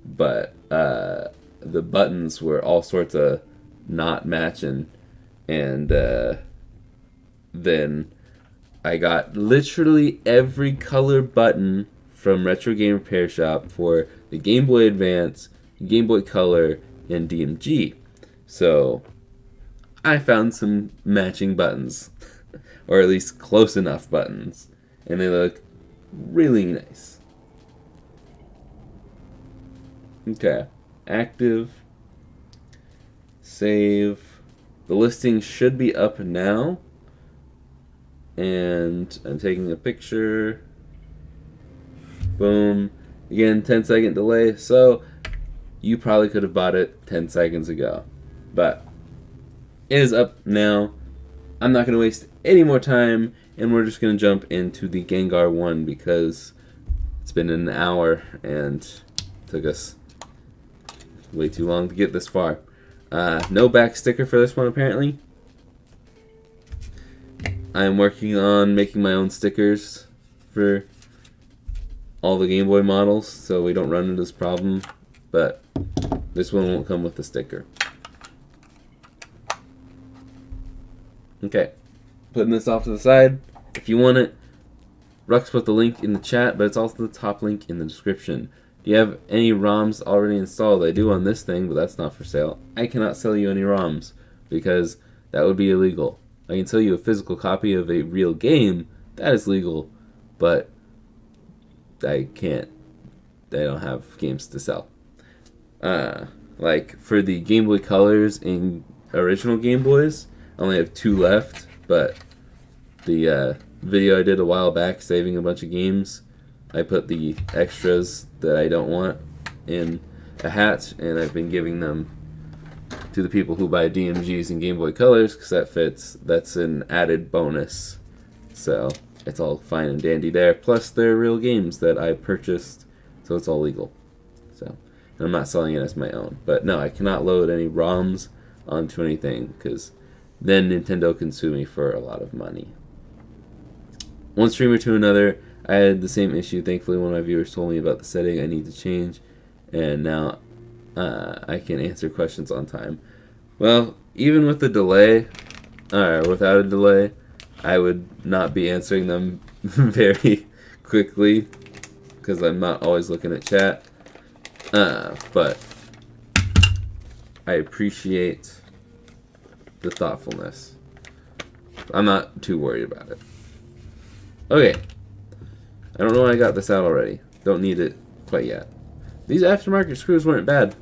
but the buttons were all sorts of not matching, and then I got literally every color button from Retro Game Repair Shop for the Game Boy Advance, Game Boy Color, and DMG. So I found some matching buttons, or at least close enough buttons, and they look really nice. Okay, active, save. The listing should be up now, and I'm taking a picture. Boom. Again, 10-second delay, so you probably could have bought it 10 seconds ago, but it is up now. I'm not going to waste any more time, and we're just going to jump into the Gengar one because it's been an hour and it took us way too long to get this far. No back sticker for this one, apparently. I'm working on making my own stickers for all the Game Boy models so we don't run into this problem, but this one won't come with the sticker. Okay, putting this off to the side. If you want it, Rux put the link in the chat, but it's also the top link in the description. Do you have any ROMs already installed? I do on this thing, but that's not for sale. I cannot sell you any ROMs because that would be illegal. I can sell you a physical copy of a real game. That is legal, but I can't. I don't have games to sell. Like for the Game Boy Colors and original Game Boys, I only have 2 left, but the video I did a while back saving a bunch of games, I put the extras that I don't want in a hat, and I've been giving them to the people who buy DMGs and Game Boy Colors because that fits. That's an added bonus. So it's all fine and dandy there. Plus they're real games that I purchased, so it's all legal. So and I'm not selling it as my own. But no, I cannot load any ROMs onto anything because then Nintendo can sue me for a lot of money. One streamer to another, I had the same issue. Thankfully, one of my viewers told me about the setting I need to change, and now I can answer questions on time. Well, even with the delay, or without a delay, I would not be answering them very quickly because I'm not always looking at chat. But I appreciate the thoughtfulness. I'm not too worried about it. Okay. I don't know why I got this out already. Don't need it quite yet. These aftermarket screws weren't bad.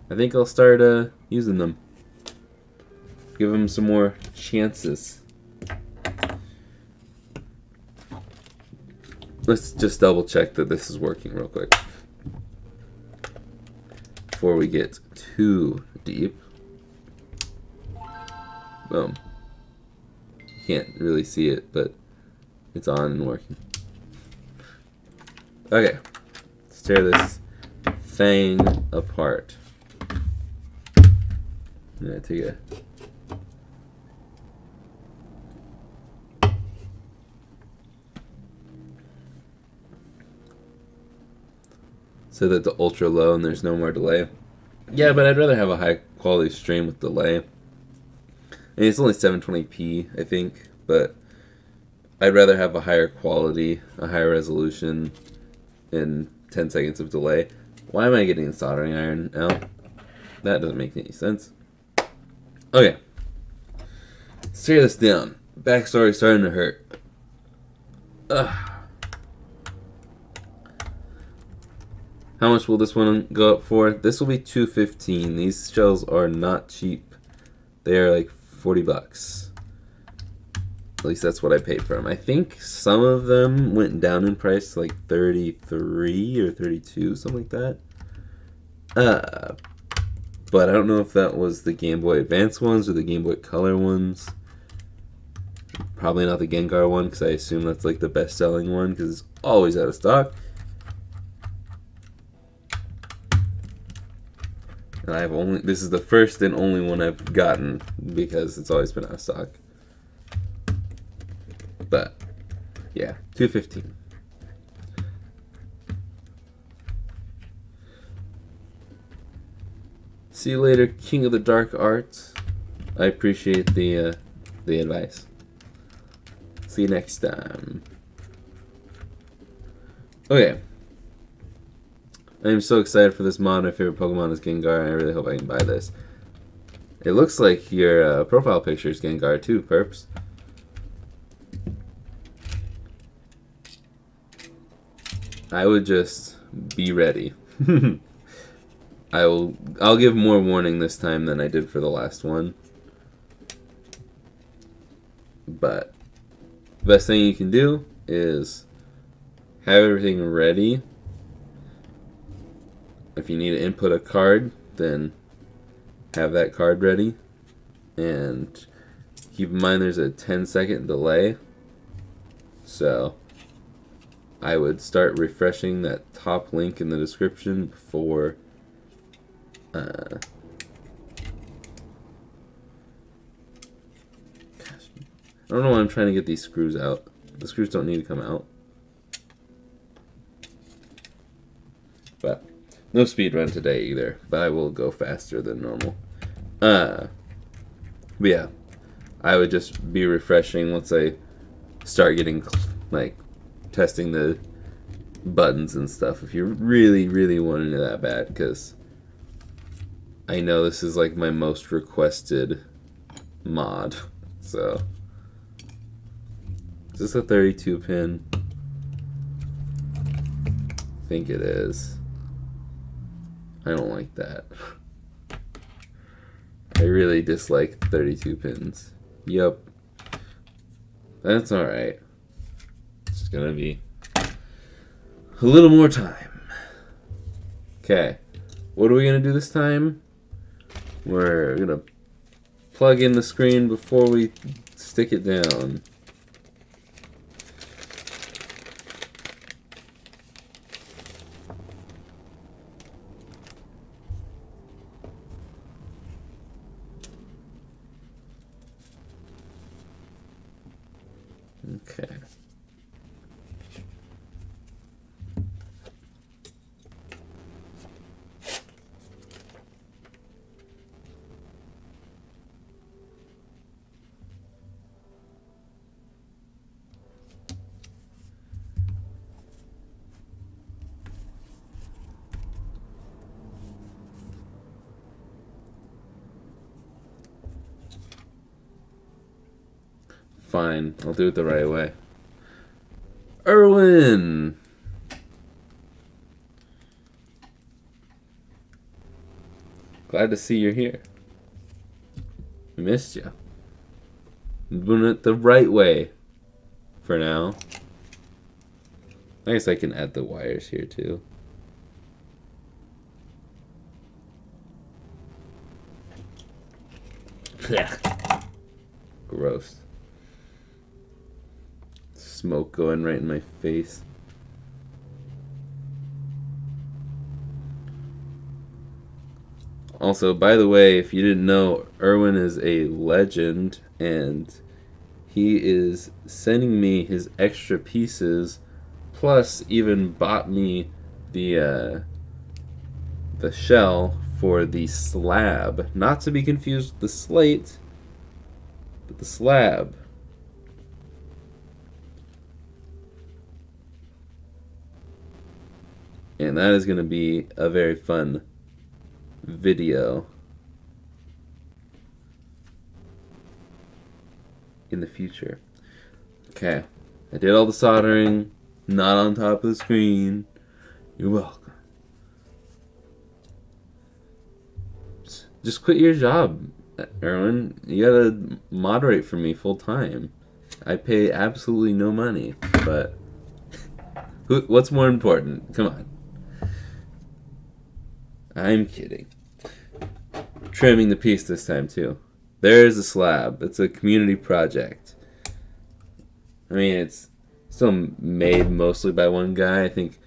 I think I'll start using them. Give him some more chances. Let's just double check that this is working real quick before we get too deep. Boom. You can't really see it, but it's on and working. Okay, let's tear this thing apart. I'm gonna take a so that the ultra low and there's no more delay. Yeah, but I'd rather have a high quality stream with delay. I mean, it's only 720p, I think, but I'd rather have a higher quality, a higher resolution, and 10 seconds of delay. Why am I getting a soldering iron out? That doesn't make any sense. Okay. Let's tear this down. Backstory's starting to hurt. Ugh. How much will this one go up for? This will be $215. These shells are not cheap. They are like 40 bucks. At least that's what I paid for them. I think some of them went down in price to like 33 or 32, something like that. But I don't know if that was the Game Boy Advance ones or the Game Boy Color ones. Probably not the Gengar one, because I assume that's like the best selling one, because it's always out of stock. And this is the first and only one I've gotten because it's always been out of stock. But yeah, $215. See you later, King of the Dark Arts. I appreciate the advice. See you next time. Okay. I am so excited for this mod. My favorite Pokemon is Gengar, and I really hope I can buy this. It looks like your profile picture is Gengar too, Perps. I would just be ready. I'll give more warning this time than I did for the last one. But the best thing you can do is have everything ready. If you need to input a card, then have that card ready. And keep in mind there's a 10-second delay. So I would start refreshing that top link in the description before gosh, I don't know why I'm trying to get these screws out. The screws don't need to come out. But no speed run today either, but I will go faster than normal. But yeah, I would just be refreshing once I start getting, like, testing the buttons and stuff if you really, really wanted it that bad, because I know this is like my most requested mod. So, is this a 32 pin? I think it is. I don't like that. I really dislike 32 pins. Yep. That's alright. It's gonna be a little more time. Okay. What are we gonna do this time? We're gonna plug in the screen before we stick it down. Okay. Fine, I'll do it the right way. Erwin! Glad to see you're here. Missed you. Doing it the right way for now. I guess I can add the wires here too. Gross. Smoke going right in my face. Also, by the way, if you didn't know, Erwin is a legend, and he is sending me his extra pieces, plus even bought me the shell for the slab. Not to be confused with the slate, but the slab. And that is going to be a very fun video in the future. Okay, I did all the soldering, not on top of the screen. You're welcome. Just quit your job, Erwin. You gotta moderate for me full time. I pay absolutely no money, but what's more important? Come on. I'm kidding. Trimming the piece this time too. There's a slab. It's a community project. I mean, it's still made mostly by one guy. I think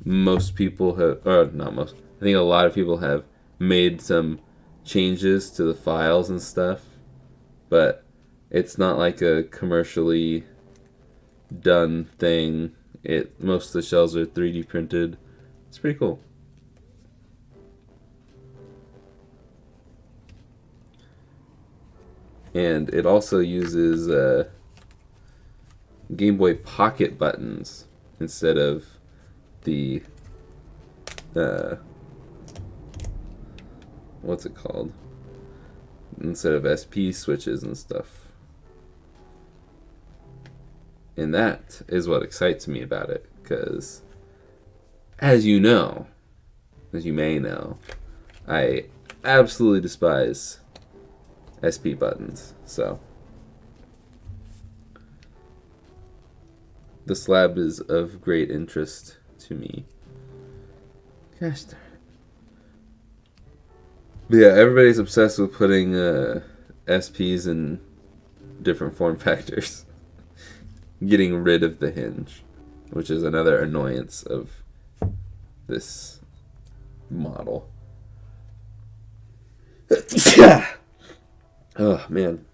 most people have, or not most, I think a lot of people have made some changes to the files and stuff, but it's not like a commercially done thing. Most of the shells are 3D printed. It's pretty cool. And it also uses Game Boy Pocket buttons instead of the what's it called? Instead of SP switches and stuff. And that is what excites me about it, because as you know, as you may know, I absolutely despise SP buttons, so the slab is of great interest to me. Gosh darn it. But yeah, everybody's obsessed with putting SPs in different form factors. Getting rid of the hinge, which is another annoyance of this model. Oh, man.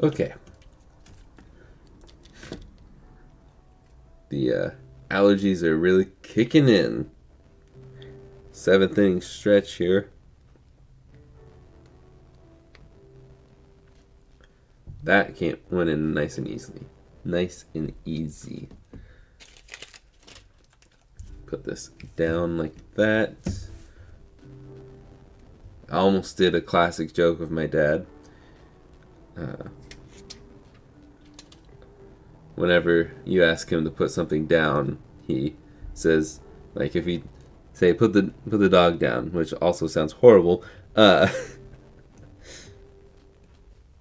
Okay. The allergies are really kicking in. 7th inning stretch here. That went in nice and easily. Nice and easy. Put this down like that. I almost did a classic joke with my dad. Whenever you ask him to put something down, he says, like, if he say put the dog down, which also sounds horrible,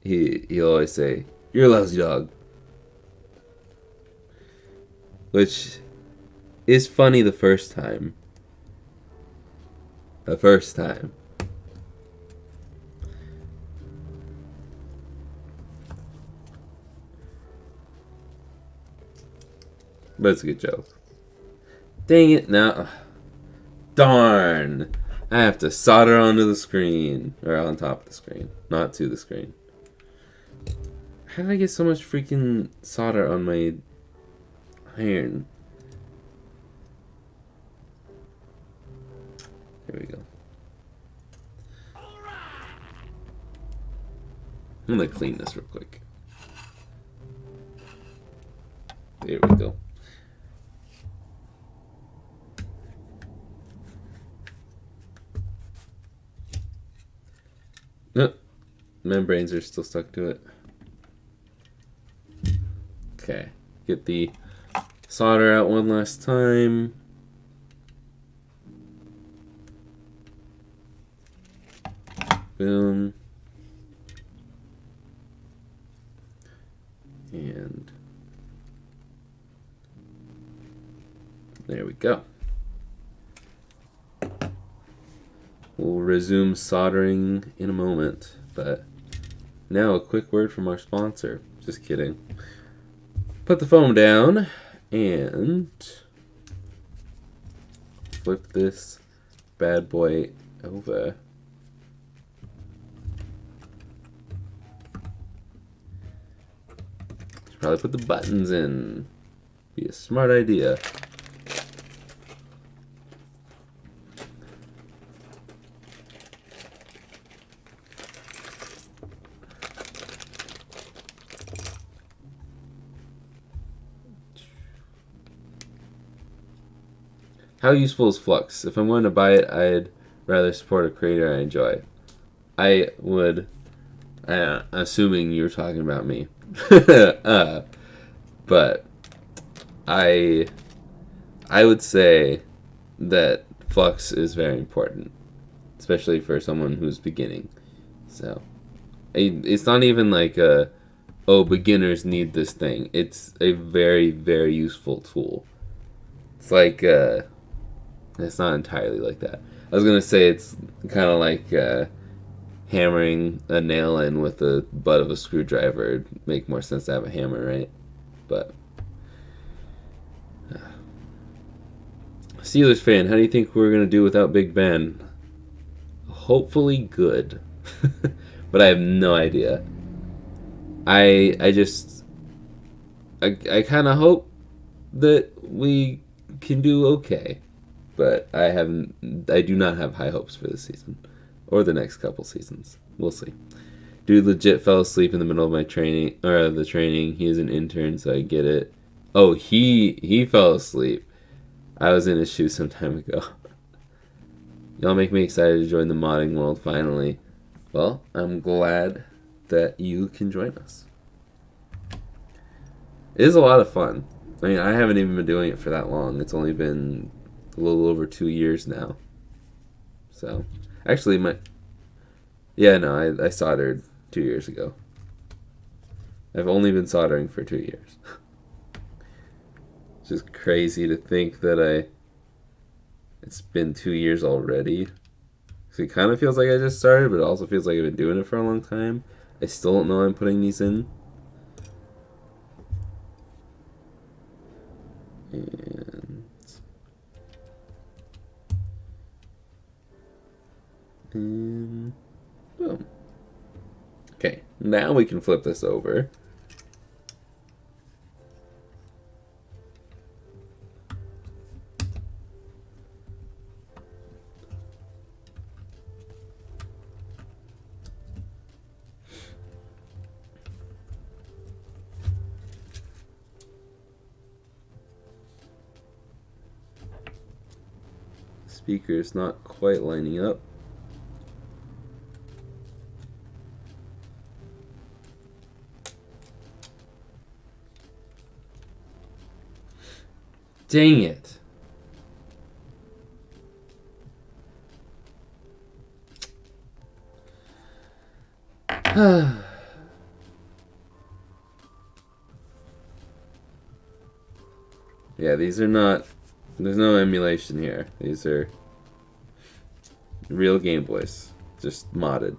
he'll always say, "You're a lousy dog," which is funny the first time. The first time. But it's a good joke. Dang it, now. Darn. I have to solder onto the screen. Or on top of the screen. Not to the screen. How did I get so much freaking solder on my iron? There we go. I'm gonna clean this real quick. There we go. Nope. Membranes are still stuck to it. Okay. Get the solder out one last time. Boom. And there we go. We'll resume soldering in a moment, but now a quick word from our sponsor. Just kidding. Put the foam down and flip this bad boy over. Should probably put the buttons in. Be a smart idea. How useful is Flux? If I'm going to buy it, I'd rather support a creator I enjoy. I would, assuming you're talking about me, but I would say that Flux is very important, especially for someone who's beginning. So it's not even like oh, beginners need this thing. It's a very, very useful tool. It's like it's not entirely like that. I was gonna say it's kind of like hammering a nail in with the butt of a screwdriver. It'd make more sense to have a hammer, right? But Steelers fan, how do you think we're gonna do without Big Ben? Hopefully good, but I have no idea. I kind of hope that we can do okay. But I do not have high hopes for this season. Or the next couple seasons. We'll see. Dude legit fell asleep in the middle of my training, or the training. He is an intern, so I get it. Oh, he fell asleep. I was in his shoes some time ago. Y'all make me excited to join the modding world finally. Well, I'm glad that you can join us. It is a lot of fun. I mean, I haven't even been doing it for that long. It's only been a little over 2 years now. So, actually, I soldered 2 years ago. I've only been soldering for 2 years. It's just crazy to think that it's been 2 years already. So it kind of feels like I just started, but it also feels like I've been doing it for a long time. I still don't know I'm putting these in. And boom. Okay, now we can flip this over. Speaker's not quite lining up. Dang it. Yeah, these are not... There's no emulation here. These are real Game Boys. Just modded.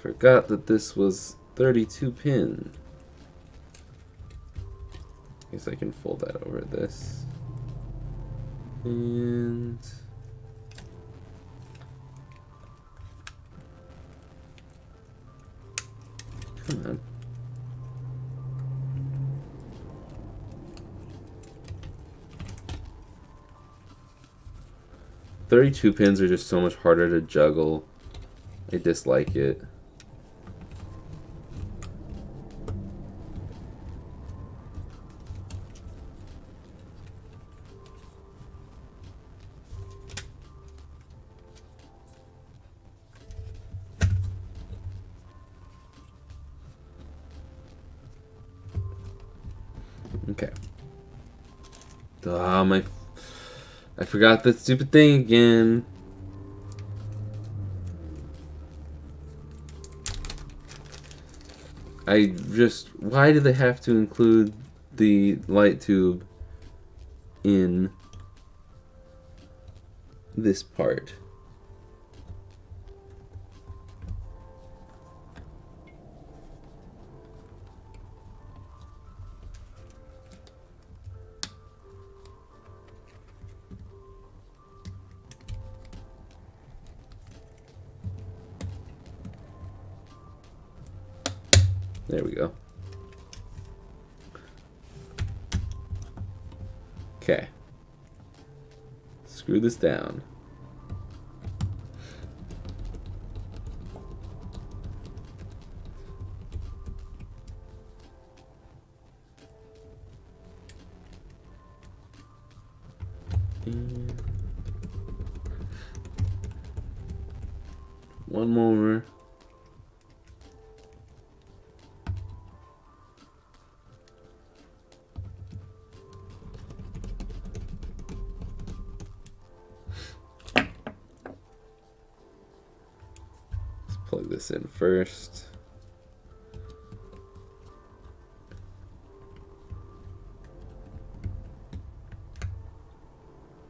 Forgot that this was 32 pin. Guess I can fold that over this. And come on. "32 pins are just so much harder to juggle. I dislike it. Okay. I forgot that stupid thing again. Why do they have to include the light tube in this part? There we go. Okay. Screw this down. And one more. Plug this in first.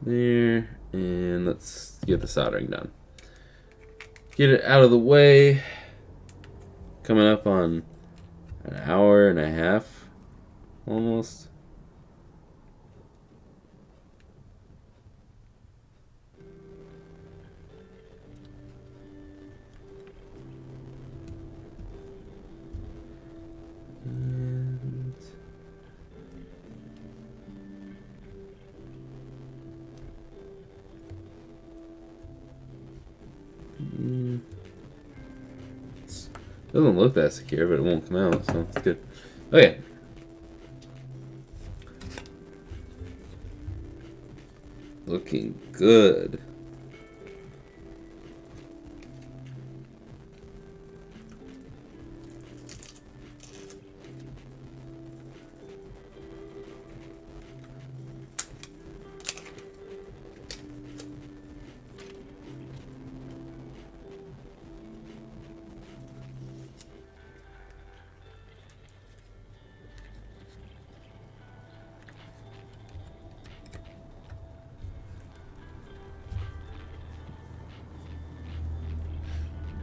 There, and let's get the soldering done. Get it out of the way. Coming up on an hour and a half, almost. Doesn't look that secure, but it won't come out, so it's good. Okay. Looking good.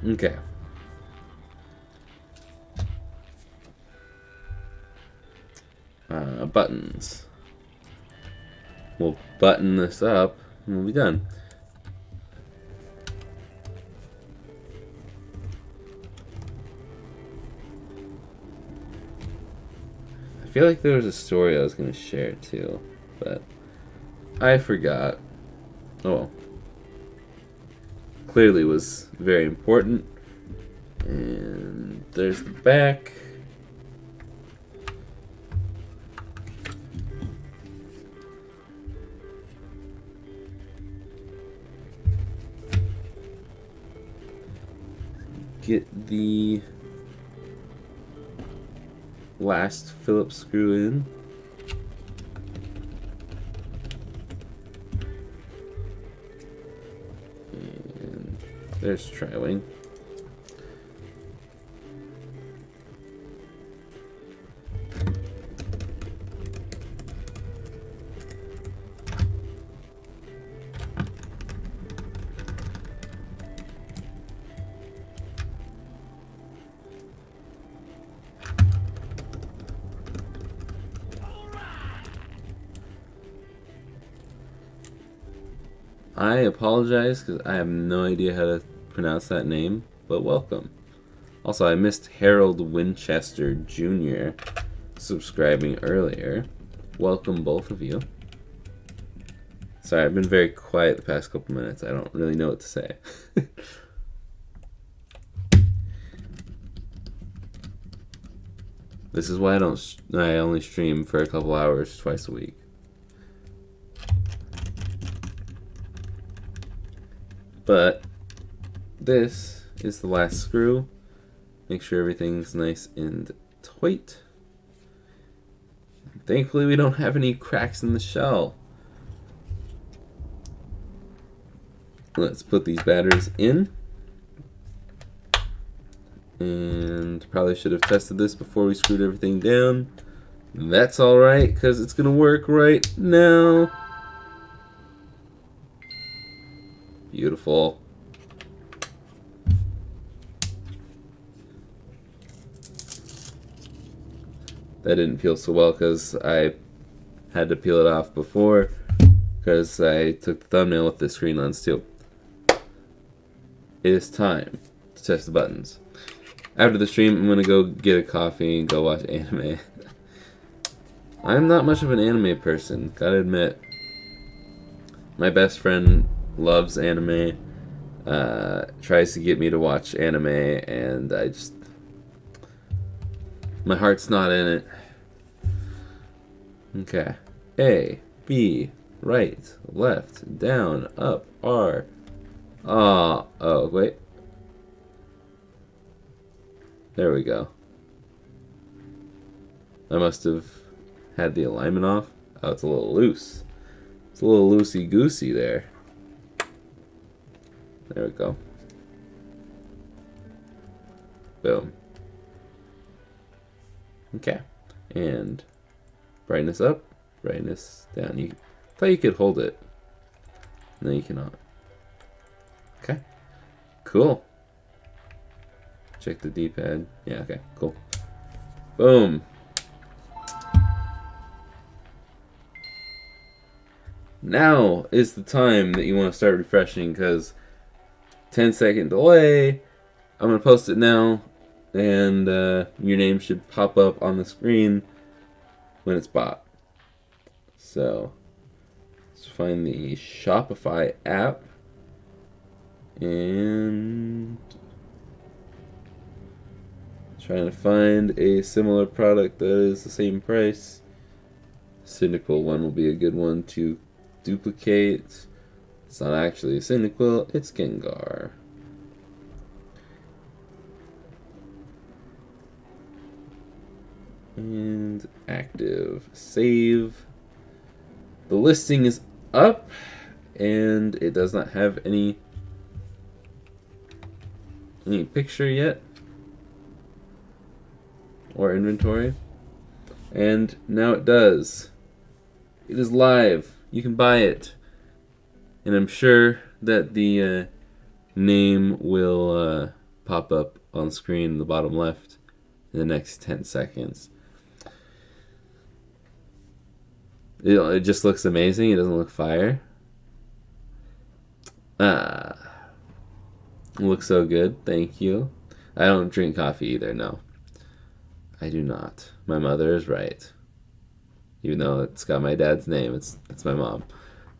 Okay. Buttons. We'll button this up and we'll be done. I feel like there was a story I was going to share too, but I forgot. Oh well. Clearly was very important. And there's the back. Get the last Phillips screw in. And there's tri-wing. I apologize because I have no idea how to pronounce that name, but welcome. Also, I missed Harold Winchester Jr. subscribing earlier. Welcome, both of you. Sorry, I've been very quiet the past couple minutes. I don't really know what to say. This is why I only stream for a couple hours twice a week. But this is the last screw. Make sure everything's nice and tight. Thankfully, we don't have any cracks in the shell. Let's put these batteries in. And probably should have tested this before we screwed everything down. That's alright, because it's going to work right now. Beautiful. That didn't peel so well because I had to peel it off before, because I took the thumbnail with the screen lens too. It is time to test the buttons. After the stream, I'm going to go get a coffee and go watch anime. I'm not much of an anime person, gotta admit. My best friend loves anime, tries to get me to watch anime, and I just... my heart's not in it. Okay. A, B, right, left, down, up, R. Oh, wait. There we go. I must have had the alignment off. Oh, it's a little loose. It's a little loosey-goosey there. There we go. Boom. Okay. And brightness up, brightness down. You thought you could hold it. No, you cannot. Okay. Cool. Check the D-pad. Yeah, okay, cool. Boom. Now is the time that you want to start refreshing, because 10-second delay. I'm going to post it now, and your name should pop up on the screen when it's bought. So, let's find the Shopify app, and trying to find a similar product that is the same price. Cynical one will be a good one to duplicate. It's not actually a Cynical, it's Gengar. And active. Save. The listing is up, and it does not have any picture yet or inventory, and now it does. It is live. You can buy it, and I'm sure that the name will pop up on screen in the bottom left in the next 10 seconds. It just looks amazing. It doesn't look fire. It looks so good. Thank you. I don't drink coffee either, no. I do not. My mother is right. Even though it's got my dad's name, it's my mom.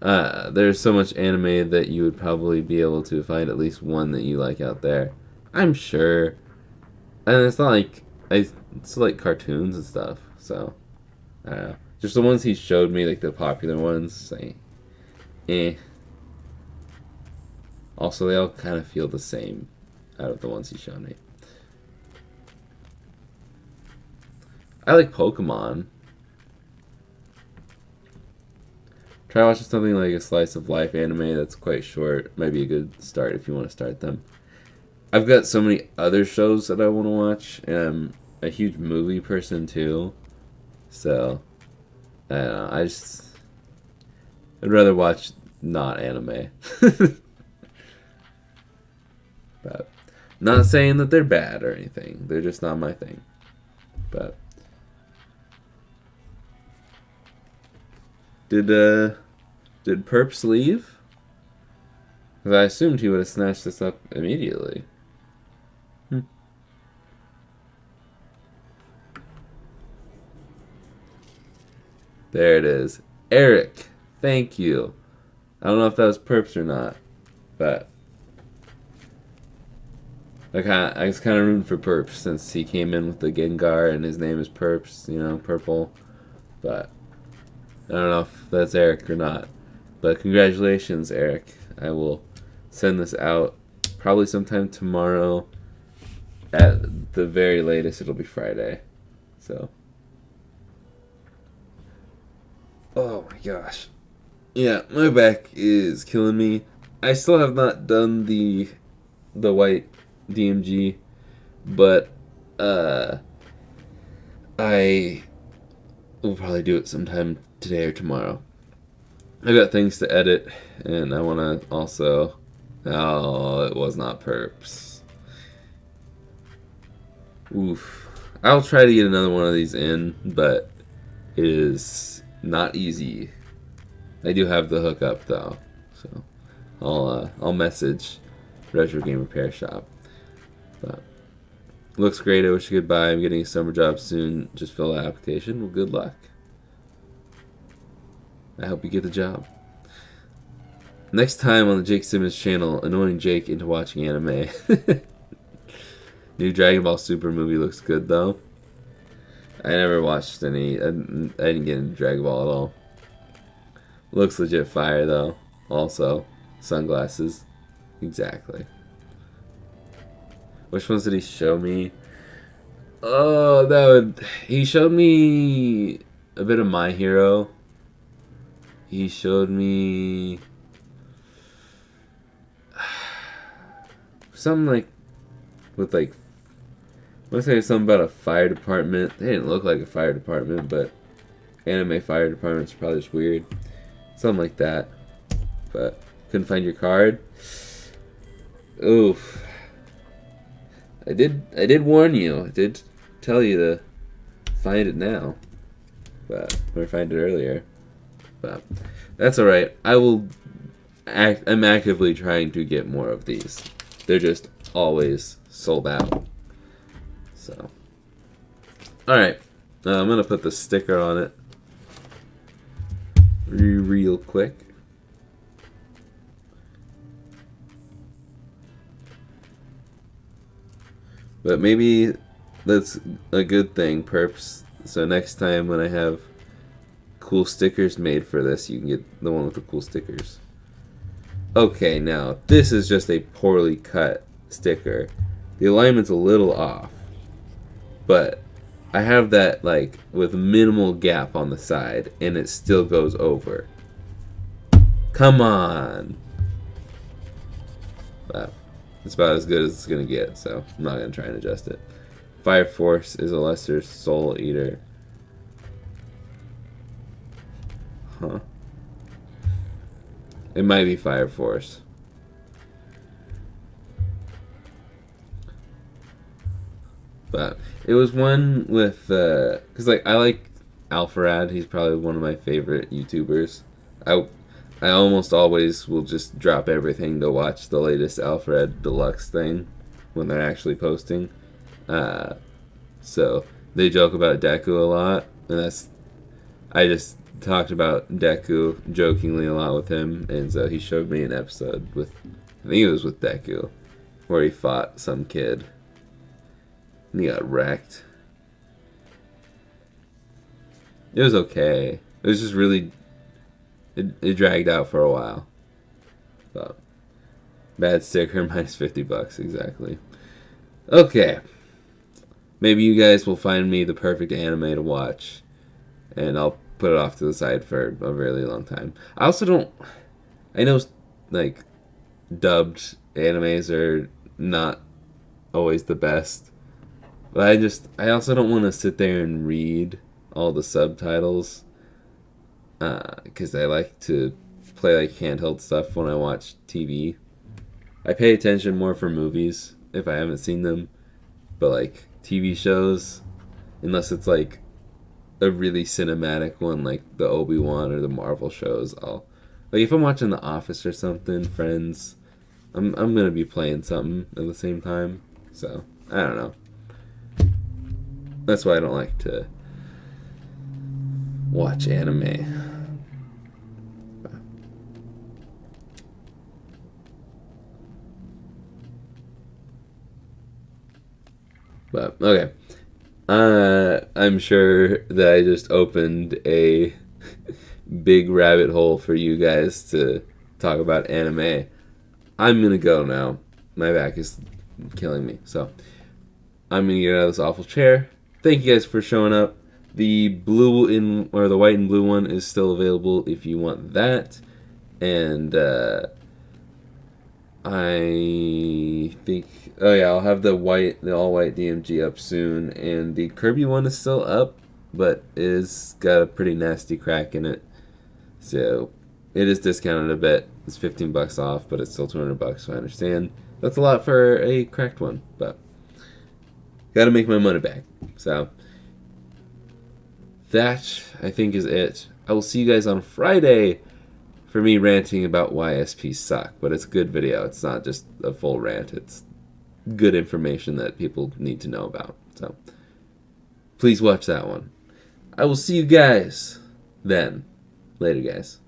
There's so much anime that you would probably be able to find at least one that you like out there. I'm sure. And it's not like... it's like cartoons and stuff, so... I don't know. Just the ones he showed me, like the popular ones, like... eh. Also, they all kind of feel the same out of the ones he showed me. I like Pokemon. Try watching something like a slice of life anime that's quite short. Might be a good start if you want to start them. I've got so many other shows that I want to watch. I'm a huge movie person too. So, I don't know. I'd rather watch not anime. But, not saying that they're bad or anything. They're just not my thing. But, did Perps leave? Because I assumed he would have snatched this up immediately. There it is. Eric, thank you. I don't know if that was Perps or not, but I was kind of rooting for Perps since he came in with the Gengar and his name is Perps, you know, purple. But I don't know if that's Eric or not. But congratulations, Eric. I will send this out probably sometime tomorrow. At the very latest, it'll be Friday. So Oh my gosh. Yeah, my back is killing me. I still have not done the white DMG, but I will probably do it sometime today or tomorrow. I got things to edit, and I want to also. Oh, it was not perps. Oof. I'll try to get another one of these in, but it is not easy. I do have the hookup though, so I'll message Retro Game Repair Shop. But looks great. I wish you could buy. I'm getting a summer job soon. Just fill out application. Well, good luck. I hope you get the job. Next time on the Jake Simmons channel, annoying Jake into watching anime. New Dragon Ball Super movie looks good though. I never watched any. I didn't get into Dragon Ball at all. Looks legit fire though. Also, sunglasses. Exactly. Which ones did he show me? Oh, he showed me a bit of My Hero. He showed me something like with like, I want to say something about a fire department. They didn't look like a fire department, but anime fire departments are probably just weird. Something like that. But couldn't find your card. Oof. I did warn you. I did tell you to find it now. But or find it earlier. But that's alright. I'm actively trying to get more of these. They're just always sold out. So alright. I'm gonna put the sticker on it real quick. But maybe that's a good thing, perps. So next time when I have cool stickers made for this, you can get the one with the cool stickers. Okay, now this is just a poorly cut sticker. The alignment's a little off, but I have that like with minimal gap on the side, and it still goes over. Come on. But it's about as good as it's gonna get, so I'm not gonna try and adjust it. Fire Force is a lesser soul eater. Huh. It might be Fire Force. But it was one with, cause like I like Alpharad. He's probably one of my favorite YouTubers. I almost always will just drop everything to watch the latest Alfred Deluxe thing when they're actually posting. So they joke about Deku a lot, and I just talked about Deku jokingly a lot with him, and so he showed me an episode with, I think it was with Deku, where he fought some kid, and he got wrecked. It was okay. It was just really... It dragged out for a while. But bad sticker, minus $50, exactly. Okay. Maybe you guys will find me the perfect anime to watch, and I'll put it off to the side for a really long time. I also don't... I know, like, dubbed animes are not always the best, but I also don't want to sit there and read all the subtitles. Because I like to play like handheld stuff when I watch TV. I pay attention more for movies if I haven't seen them, but like TV shows, unless it's like a really cinematic one like the Obi-Wan or the Marvel shows, I'll like if I'm watching The Office or something, Friends, I'm gonna be playing something at the same time. So I don't know. That's why I don't like to watch anime. But, okay. I'm sure that I just opened a big rabbit hole for you guys to talk about anime. I'm gonna go now. My back is killing me. So, I'm gonna get out of this awful chair. Thank you guys for showing up. The the white and blue one is still available if you want that. And I think, oh yeah, I'll have the all white DMG up soon, and the Kirby one is still up, but is got a pretty nasty crack in it. So it is discounted a bit. It's $15 off, but it's still $200. So I understand that's a lot for a cracked one, but got to make my money back. So that, I think, is it. I will see you guys on Friday for me ranting about why SPs suck, but it's a good video. It's not just a full rant. It's good information that people need to know about. So please watch that one. I will see you guys then. Later, guys.